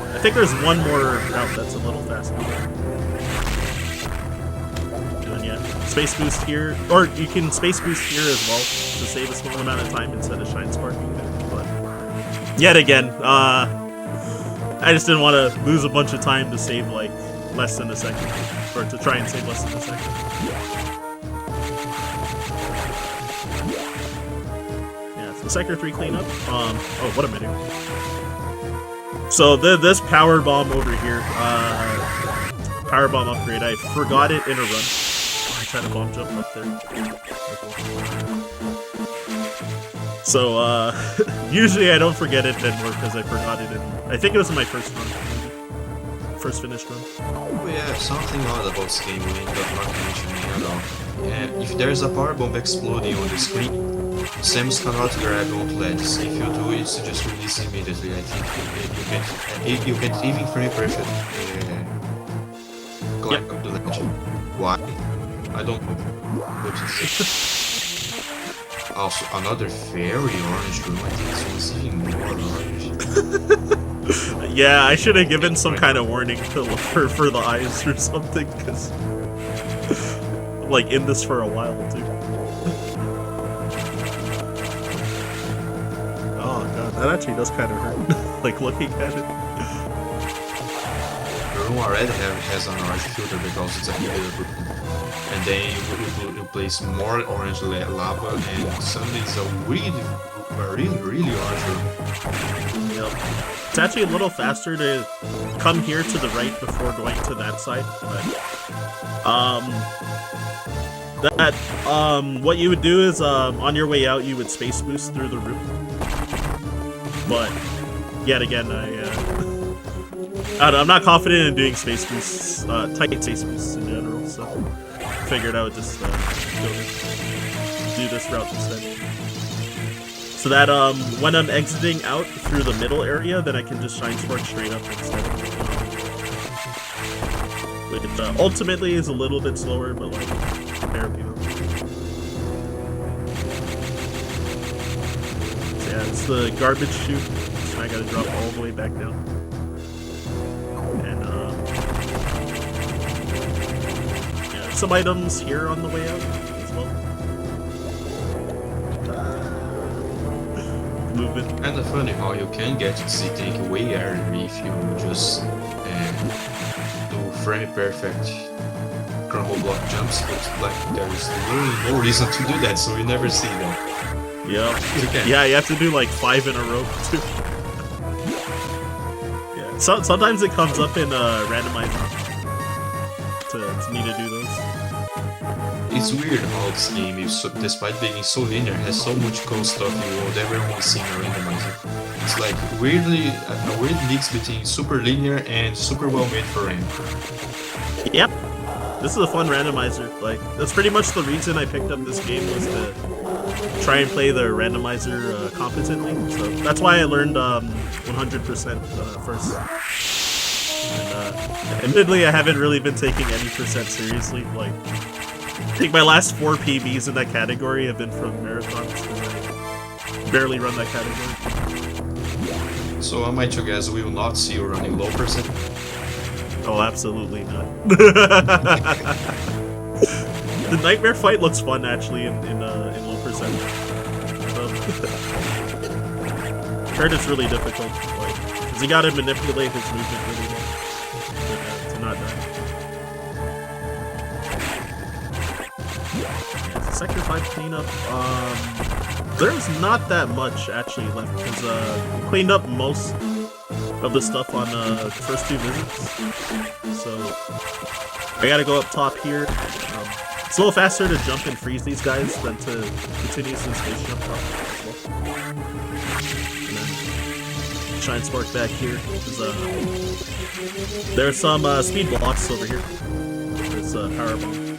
I think there's one more route that's a little faster. And then yeah, space boost here, or you can space boost here as well to save a small amount of time instead of shine sparking there. But yet again, I just didn't want to lose a bunch of time to save like less than a second, or to try and save less than a second. Yeah, so Sector 3 cleanup. Oh, what am I doing? So this power bomb over here, power bomb upgrade, I forgot it in a run. I tried to bomb jump up there. So usually I don't forget it anymore because I forgot it in, I think it was in my first run, first finished run. Oh yeah, something odd about this game we ended up not mentioning at all. Yeah, if there's a power bomb exploding on the screen, Samus cannot grab onto ledges. If you do it, just release immediately. I think you can even frame perfect climb up the ledge. Why? I don't know. But also, another very orange room. I think this one's even more orange. Yeah, I should have given some kind of warning to look for the eyes or something, because I'm like in this for a while too. That actually does kind of hurt, like looking at it. The room already has an orange filter because it's a heated room. And then you place more orange lava and suddenly it's a really orange room. Yep. It's actually a little faster to come here to the right before going to that side, but what you would do is on your way out you would space boost through the roof. But yet again, I'm not confident in doing space boosts, tight space boosts in general, so I figured I would just do this route instead. So that when I'm exiting out through the middle area, then I can just shine spark straight up instead. Which ultimately is a little bit slower, but like therapy though. Yeah, it's the garbage chute, so I gotta drop all the way back down. And, yeah, some items here on the way out as well. Movement. Kinda funny how you can get to the tank way early if you just do frame perfect crumble block jumps, but like there's literally no reason to do that, so you never see that. Yeah, you have to do like 5 in a row too. Yeah, sometimes it comes up in randomized to need to do those. it's weird how this game, is so, despite being so linear, has so much cool stuff you would ever want to see in a randomizer. It's like weirdly a weird mix between super linear and super well made for RAM. Yep. This is a fun randomizer. Like, that's pretty much the reason I picked up this game, was to try and play the randomizer competently. So that's why I learned 100% first. And admittedly, I haven't really been taking any percent seriously. Like, I think my last 4 PBs in that category have been from marathons, because I barely run that category. So am I to guess we will not see you running low percent? Oh, absolutely not. The nightmare fight looks fun, actually, in low percent. So, heard it's really difficult, like, because you gotta manipulate his movement really well to not die. Sector 5 cleanup. There's not that much actually left, because we cleaned up most of the stuff on the first 2 visits. So I gotta go up top here. It's a little faster to jump and freeze these guys than to continuously space jump up. And then Shine Spark back here. There's some speed blocks over here. There's a power bomb.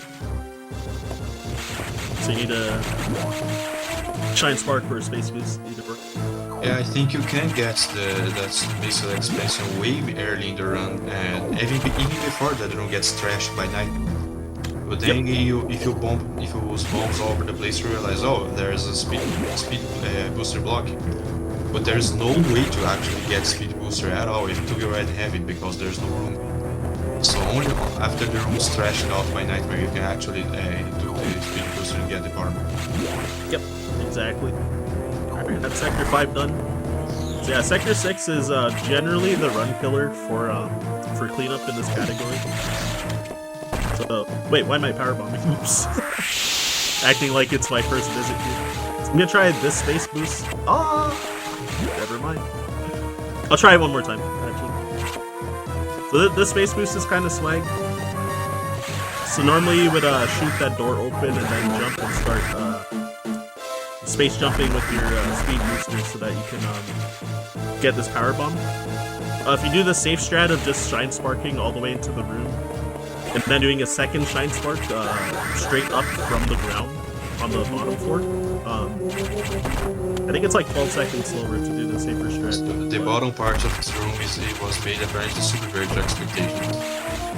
So you need a Shine Spark or a Space Boost. Need to work. Yeah, I think you can get that missile expansion way early in the run, and even before that run gets trashed by night. But then if you use bombs all over the place, you realize, oh, there's a speed booster block. But there's no way to actually get speed booster at all if you ride heavy, because there's no room. So only after the room is trashed out by Nightmare, you can actually do the speed booster and get the power. Yep, exactly. Alright, that's Sector 5 done. So yeah, Sector 6 is generally the run killer for cleanup in this category. So, wait, why am I power bombing? Oops. Acting like it's my first visit here. So I'm gonna try this space boost. Never mind. I'll try it one more time, actually. So this space boost is kind of swag. So normally you would shoot that door open and then jump and start space jumping with your speed booster so that you can get this power bomb. If you do the safe strat of just Shine Sparking all the way into the room, and then doing a second Shine Spark straight up from the ground on the bottom floor, I think it's like 12 seconds slower to do the safer strat. The bottom part of this room was made apparently super very to expectations.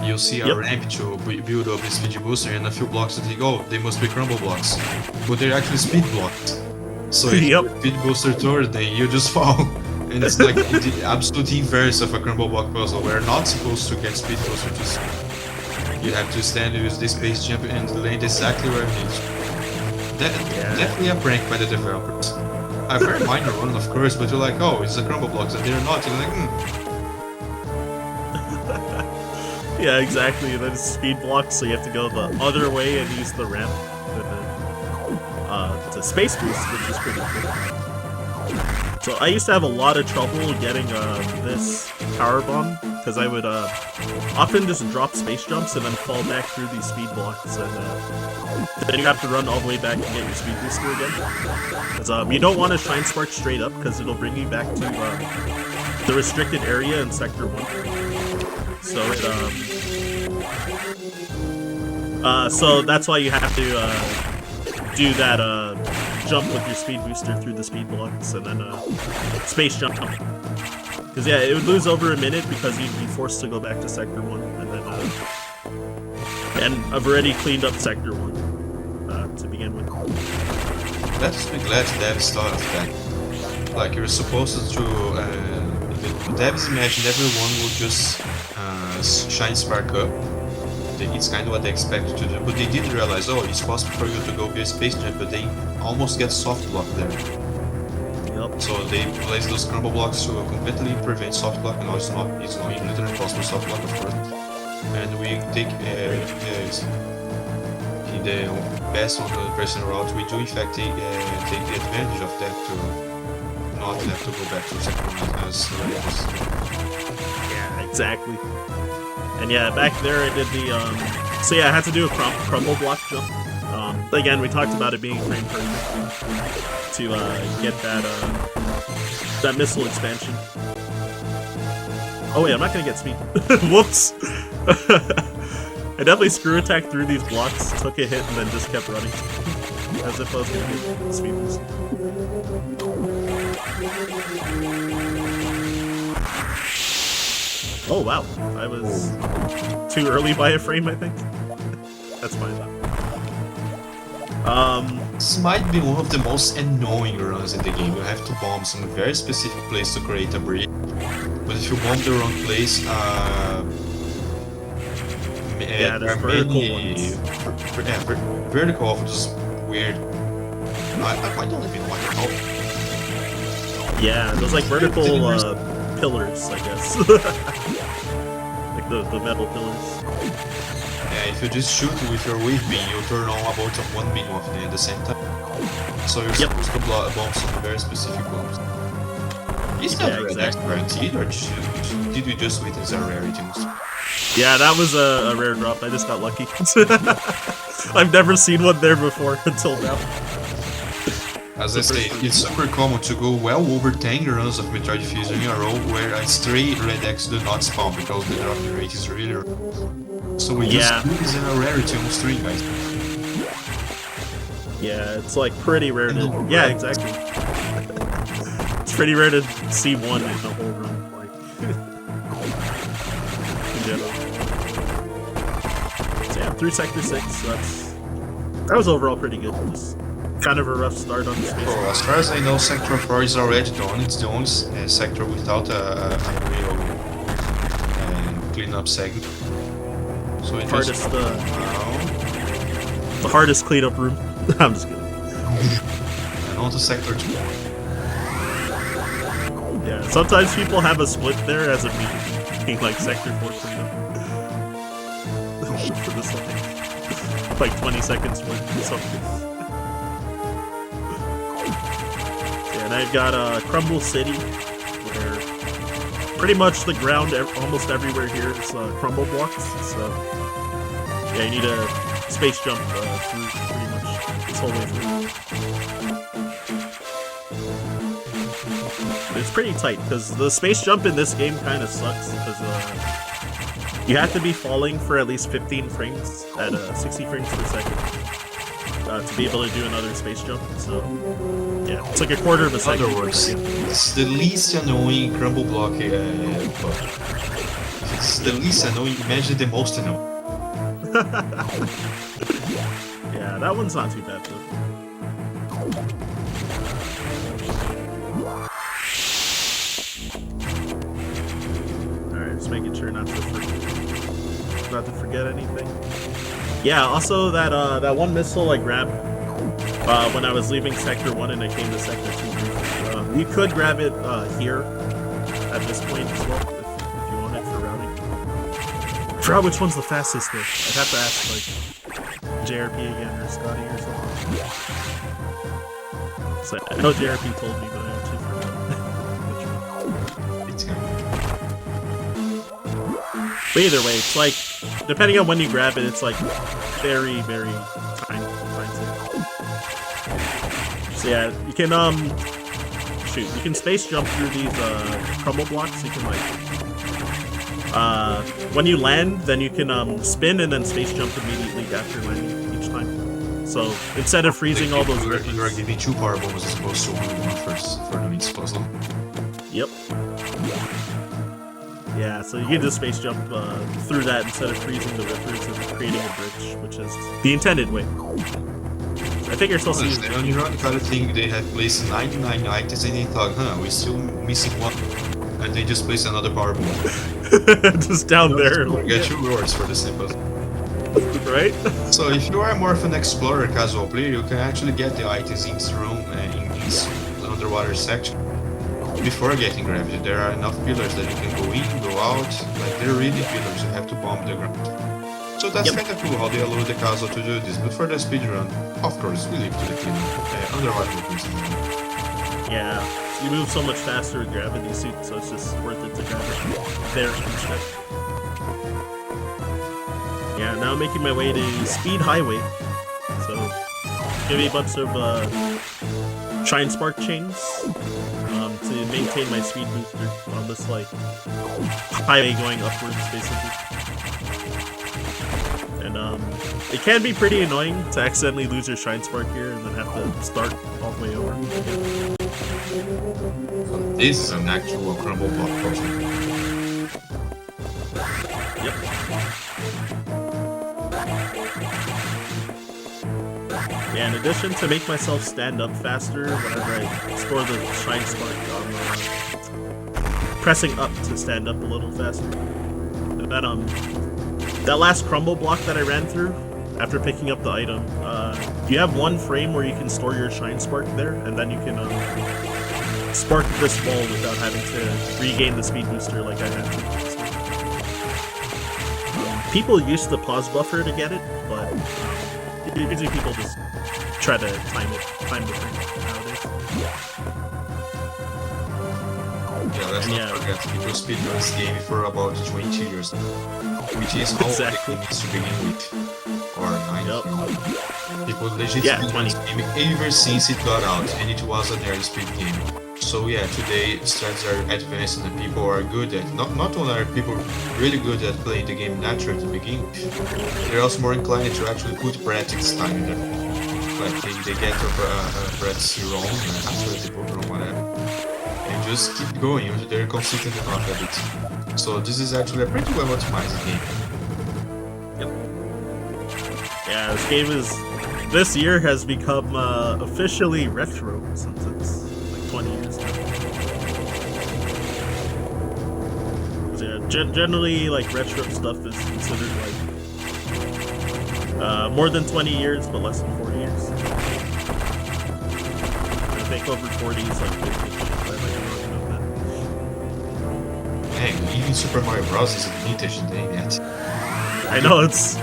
You'll see a ramp to build up the speed booster, and a few blocks to think, oh, they must be crumble blocks. But they're actually speed blocks. So if you speed booster towards them, you just fall. And it's like the absolute inverse of a crumble block puzzle. We're not supposed to get speed booster to speed. You have to stand, use this space jump, and land exactly where it needs to. Definitely a prank by the developers. A very minor one, of course, but you're like, oh, it's a crumble block, and they're not. You're like, Yeah, exactly. And then it's speed blocks, so you have to go the other way and use the ramp to space boost, which is pretty cool. So I used to have a lot of trouble getting this power bomb, because I would often just drop space jumps and then fall back through these speed blocks, and then you have to run all the way back and get your speed booster again. Because you don't want to Shine Spark straight up, because it'll bring you back to the restricted area in Sector 1. So so that's why you have to do that jump with your speed booster through the speed blocks, and then space jump. Because yeah, it would lose over a minute because you'd be forced to go back to Sector 1, and then and I've already cleaned up Sector 1 to begin with. Let's be glad devs thought of that. Like, you're supposed to the devs imagined everyone will just Shine Spark up. It's kind of what they expected to do, but they did realize, oh, it's possible for you to go via space jump, but they almost get soft block there. Yep. So they place those crumble blocks to completely prevent soft block, and now it's not literally possible soft block, of course. And we take in the best 100% route, we do in fact take the advantage of that to not have to go back to second as Yeah, exactly. And yeah, back there I did the so yeah, I had to do a crumble block jump Again, we talked about it being frame perfect to get that missile expansion. Oh wait, I'm not gonna get speed. Whoops! I definitely screw attacked through these blocks, took a hit, and then just kept running. As if I was gonna get speed boost. Oh wow, I was too early by a frame, I think. That's fine though. This might be one of the most annoying runs in the game. You have to bomb some very specific place to create a bridge. But if you bomb the wrong place, yeah, there are vertical many vertical of just weird. I don't even know what they're called. Yeah, those like vertical pillars, I guess. Like the metal pillars. Yeah, if you just shoot with your wave beam, you turn on about 1 beam of them at the same time. So you're supposed to bomb some very specific bombs. Is that exactly guaranteed, or did we just witness a rarity? Yeah, that was a rare drop. I just got lucky. I've never seen one there before until now. As I say, it's super common to go well over 10 runs of Metroid Fusion in a row where a stray red X do not spawn because the dropping rate is really low. So we just use a rarity on stream, guys. Yeah, it's like pretty rare to... Yeah, exactly. It's pretty rare to see one in the whole run, like... in general. So yeah, through Sector 6, that was overall pretty good. Just kind of a rough start on the space. Oh, as far as I know, Sector 4 is already done. It's the only sector without a real cleanup segment. So it hardest, the hardest cleanup room. I'm just kidding. And on to Sector 2. Yeah, sometimes people have a split there as a meme, being like Sector 4 cleanup. For this one. Like 20 seconds split or something. Yeah, and I've got Crumble City, where pretty much the ground almost everywhere here is crumble blocks, so yeah, you need a space jump through pretty much this whole way through. But it's pretty tight, because the space jump in this game kind of sucks, because you have to be falling for at least 15 frames at 60 frames per second to be able to do another space jump, so yeah, it's like a quarter of a second. In other words, it's the least annoying crumble block bug. If it's the least annoying, imagine the most annoying. Yeah, that one's not too bad though. Alright, just making sure not to forget anything. Yeah, also that one missile I grabbed when I was leaving Sector 1 and I came to Sector 2. You could grab it here at this point as well if you wanted for routing. I forgot which one's the fastest though. I'd have to ask like JRP again or Scotty or something. So I know JRP told me, but I actually forgot. But either way, it's like, depending on when you grab it, it's like very, very tiny. So yeah, you can you can space jump through these crumble blocks. You can like when you land, then you can spin and then space jump immediately after landing each time. So instead of freezing all those weapons, you are giving 2 power bombs as opposed to only one for the means puzzle. Yep. Yeah, so you can just space jump through that instead of freezing the rippers and creating a bridge, which is the intended way. I think you're supposed to use the only kind of thing they have placed 99 items and they thought, we're still missing one. And they just placed another power bomb. Just down there. Get 2 rewards for the same puzzle. Right? So if you are more of an explorer casual player, you can actually get the items in this room and in this underwater section. Before getting gravity, there are enough pillars that you can go in, go out, like they're really pillars, you have to bomb the ground. So that's kind of cool how they allow the castle to do this, but for the speedrun, of course, we leave to the clean underwater movements. Yeah, you move so much faster with gravity suit, so it's just worth it to grab it there instead. Yeah, now I'm making my way to Speed Highway, so give me a bunch of Shine Spark chains to maintain my speed booster on this like highway going upwards, basically. And it can be pretty annoying to accidentally lose your Shine Spark here and then have to start all the way over. This is an actual crumble block potion. Yep. Yeah, in addition to make myself stand up faster whenever I store the Shine Spark, pressing up to stand up a little faster. And then that last crumble block that I ran through after picking up the item, you have one frame where you can store your Shine Spark there, and then you can spark this ball without having to regain the speed booster like I had to. People used the pause buffer to get it, but usually people just try to time the frame nowadays. Yeah, let's not forget people speedrun this game for about 20 years, which is all the game is to begin with, or 9. People legit speedrun this game ever since it got out, and it was an early speed game. So yeah, today strats are advanced and people are good at, not only are people really good at playing the game naturally to begin with, they're also more inclined to actually put practice time in there. Like they get practice wrong, actually they put wrong whatever, and just keep going until they're consistent enough at it. So this is actually a pretty well optimized game. Yep. Yeah, this year has become officially retro since it's 20 years now. Yeah, generally, like, retro stuff is considered, like, more than 20 years, but less than 40 years. I think over 40 is, like, 50. Dang, even Super Mario Bros. Is a vintage thing yet. I know, it's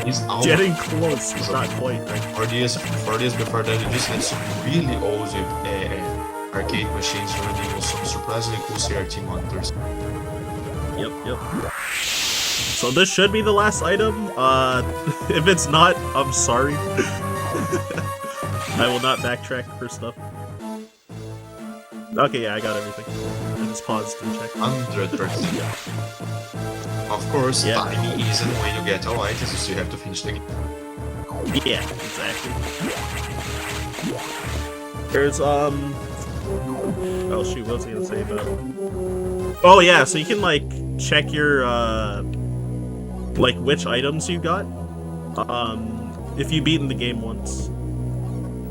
getting close, but not quite. Right? 4 years before that, you just had some really old arcade machines running on some surprisingly cool CRT monitors. Yep. So this should be the last item. If it's not, I'm sorry. I will not backtrack for stuff. Okay, yeah, I got everything. I just paused and checked. 100%. Of course, timing isn't when you get all items, so you have to finish the game. Yeah, exactly. There's oh shoot, what was I gonna say about it? Oh yeah, so you can like check your like which items you got if you beaten the game once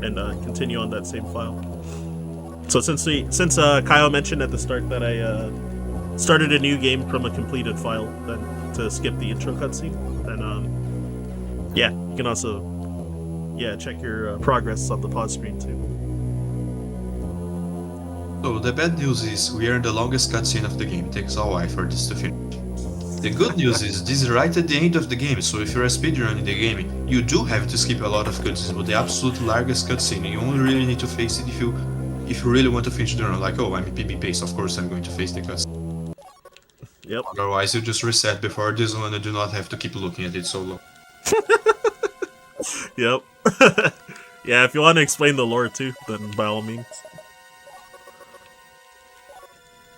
and continue on that same file. So since Kyle mentioned at the start that I started a new game from a completed file, then to skip the intro cutscene, then yeah, you can also check your progress on the pause screen too. So the bad news is we are in the longest cutscene of the game. It takes a while for this to finish. The good news is this is right at the end of the game, so if you're a speedrunner in the game, you do have to skip a lot of cutscenes, but the absolute largest cutscene, you only really need to face it if you really want to finish the run. Like, oh, I'm in PB pace, of course I'm going to face the cutscene. Yep. Otherwise you just reset before this one and do not have to keep looking at it so long. Yep. Yeah, if you want to explain the lore too, then by all means.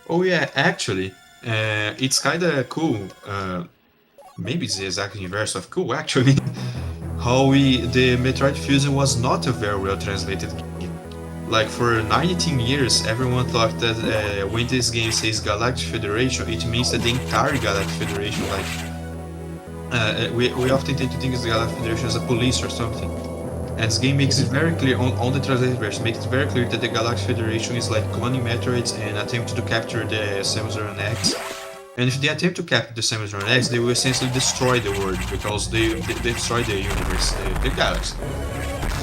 Oh yeah, actually, it's kinda cool, maybe it's the exact inverse of cool actually, how the Metroid Fusion was not a very well translated game. Like for 19 years, everyone thought that when this game says Galactic Federation, it means that the entire Galactic Federation, like, we often tend to think of the Galactic Federation as a police or something. And this game makes it very clear, on the translated version, makes it very clear that the Galactic Federation is like cloning Metroids and attempting to capture the Samus Aran X. And if they attempt to capture the Samus Aran X, they will essentially destroy the world, because they destroy the universe, the galaxy.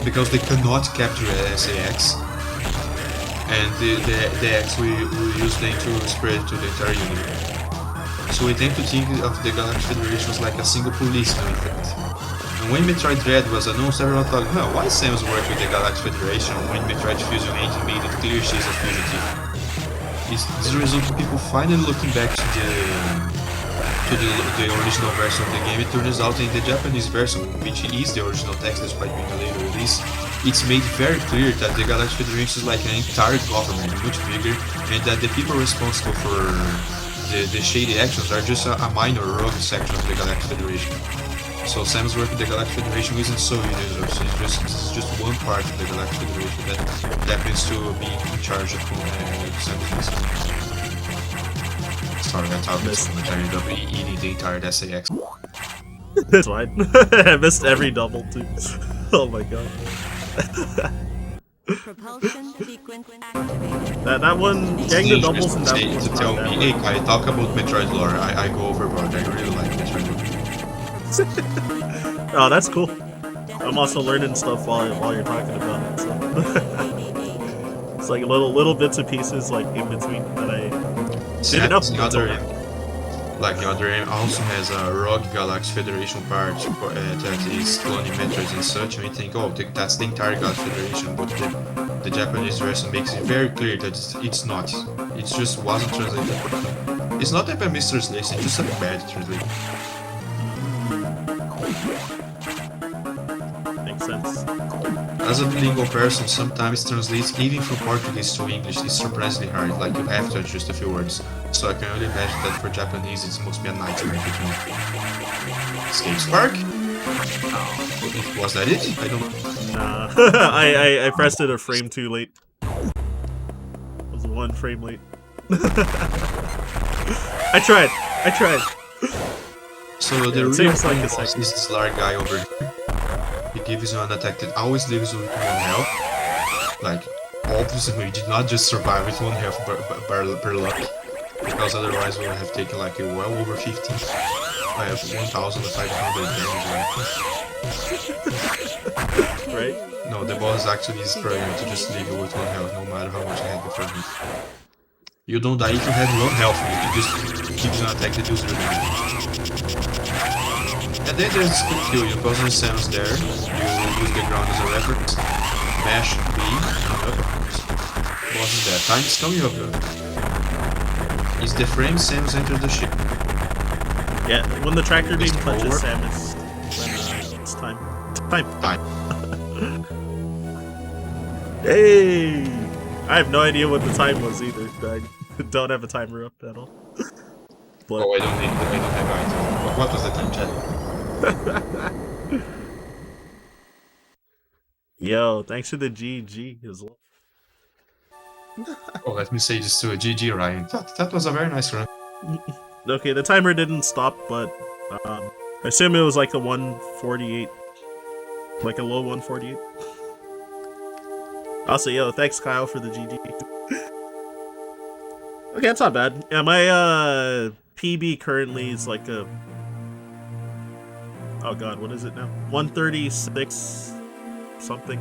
Because they cannot capture SAX, and the X will use them to spread to the entire universe. So we tend to think of the Galactic Federation as like a single police doing things. And when Metroid Dread was announced, everyone thought, huh, why Samus work with the Galactic Federation when Metroid Fusion 8 made it clear she's a fugitive? This result of people finally looking back to the original version of the game. It turns out in the Japanese version, which is the original text despite being a later release, it's made very clear that the Galactic Federation is like an entire government, much bigger, and that the people responsible for the shady actions are just a minor rogue section of the Galactic Federation. So Sam's work with the Galactic Federation isn't so universal. It's just one part of the Galactic Federation that happens to be in charge of Sam's mission. Sorry, I talked so much. I ended up eating the entire SAX. That's fine. I missed every double too. Oh my god. Propulsion sequence activated. That one, getting the doubles and that one was to not tell that me, hey, hard. Kai, talk about Metroid lore. I go overboard. I really like Metroid lore. Oh, that's cool. I'm also learning stuff while you're talking about it. So. It's like little bits and pieces like in between that I didn't know. The other end also has a Rogue Galaxy Federation part that is cloning Metroids and such, and we think, oh, that's the entire Galaxy Federation, but the Japanese version makes it very clear that it's not. It just wasn't translated properly. It's not that bad mistranslation, it's just a bad translation. Makes sense. As a bilingual person, sometimes translates even from Portuguese to English is surprisingly hard, like you have to adjust a few words. So I can only imagine that for Japanese it must be a nightmare to do. Escape Spark? Was that it? I don't know. Nah. I pressed it a frame too late. It was 1 frame late. I tried. So the it real seems like thing a second. is this large guy over here. He gives you an attack that always leaves you with 1 health. Like, obviously we did not just survive with 1 health per luck. Because otherwise we would have taken like well over 50. I have 1,500 damage. Right? No, the boss actually is programmed to just leave you with 1 health, no matter how much I had before him. You don't die if you have 1 health, you just keeps an attack that deals 0 damage. And then there's the kill you, because there's Samus there, you use the ground as a reference, mash B, and up. Boss is there, time is coming up. Is the frame Samus entered the ship? Yeah, when the tractor beam It's touches over. Samus, then it's time. Time. Hey! I have no idea what the time was either. I don't have a timer up at all. But Oh, I don't have either. What was the time, chat? yo, thanks for the GG as well. Oh, let me say this to a GG, Ryan. That was a very nice run. Okay, the timer didn't stop, but I assume it was like a 148, like a low 148. Also, yo, thanks Kyle for the GG. Okay, that's not bad. Yeah, my PB currently is like a, oh god, what is it now? 136 something.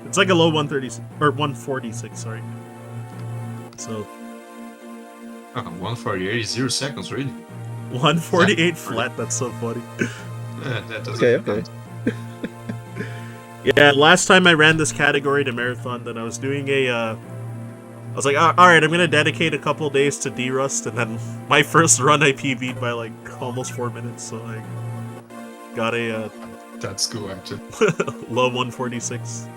It's like a low 130 or 146, sorry. So 148 is 0 seconds, really? 148 flat, that's so funny. That doesn't Okay. Yeah, last time I ran this category to marathon, then I was doing I was like, alright, I'm gonna dedicate a couple days to D-Rust, and then my first run I PB'd by like almost 4 minutes, so I got a That's cool, actually. low 146.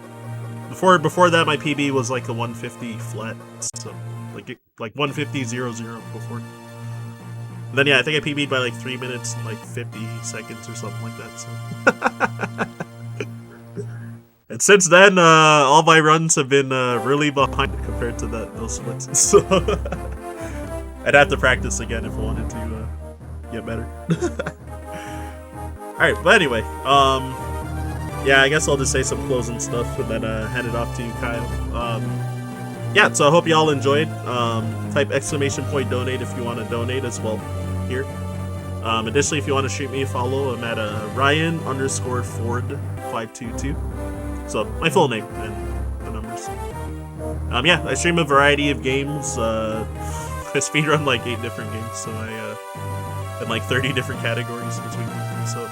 Before that, my PB was like a 150 flat, so like 150.00 before. And then yeah, I think I PB'd by like 3 minutes and like 50 seconds or something like that. So. And since then, all my runs have been really behind compared to those splits. So I'd have to practice again if I wanted to get better. All right, but anyway, yeah, I guess I'll just say some closing stuff and then hand it off to you, Kyle. Yeah, so I hope you all enjoyed. Type !donate if you want to donate as well here. Additionally, if you want to shoot me a follow, I'm at Ryan_Ford522. So my full name and the numbers. Yeah, I stream a variety of games. I speedrun like 8 different games, so I in like 30 different categories between them. So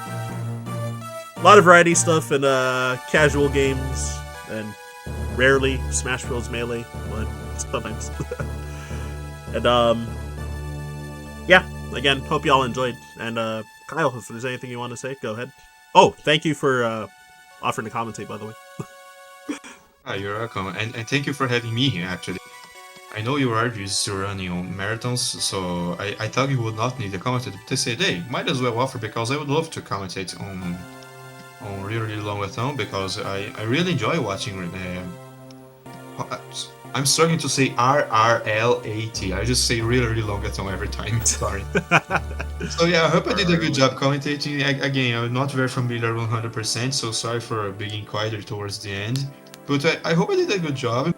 a lot of variety stuff and casual games and rarely Smash Bros. Melee, but sometimes. And yeah, again, hope y'all enjoyed. And Kyle, if there's anything you want to say, go ahead. Oh, thank you for offering to commentate, by the way. You're welcome, and thank you for having me here. Actually, I know you are used to running on marathons, so I thought you would not need a commentator. But they said, hey, might as well offer because I would love to commentate on really longathon because I really enjoy watching. I'm struggling to say RRLAT. I just say really longathon every time. Sorry. So yeah, I hope I did a good job commentating. Again, I'm not very familiar 100%, so sorry for being quieter towards the end. But I hope I did a good job.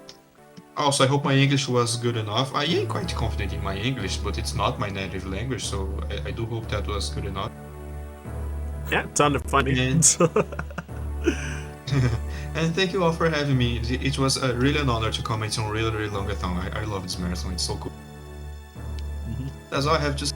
Also, I hope my English was good enough. I am quite confident in my English, but it's not my native language, so I do hope that was good enough. Yeah, time to find me. And, and thank you all for having me. It was really an honor to comment on really longathon. I love this marathon. It's so cool. That's all I have to say.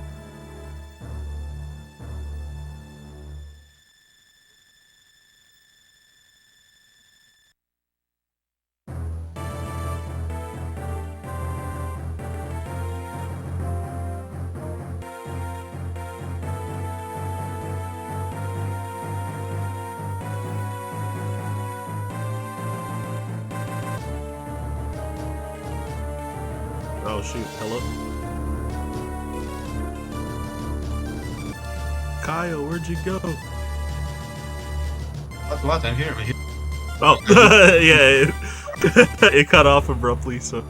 Oh shoot, hello? Kyle, where'd you go? What? I'm here. Oh, yeah, it cut off abruptly, so...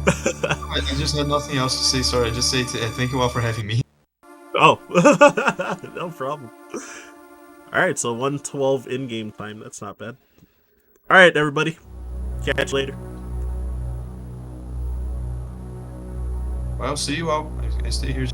I just had nothing else to say. Sorry, I just say thank you all for having me. Oh, no problem. Alright, so 1:12 in-game time, that's not bad. Alright, everybody, catch you later. Well, see you all. I stay here.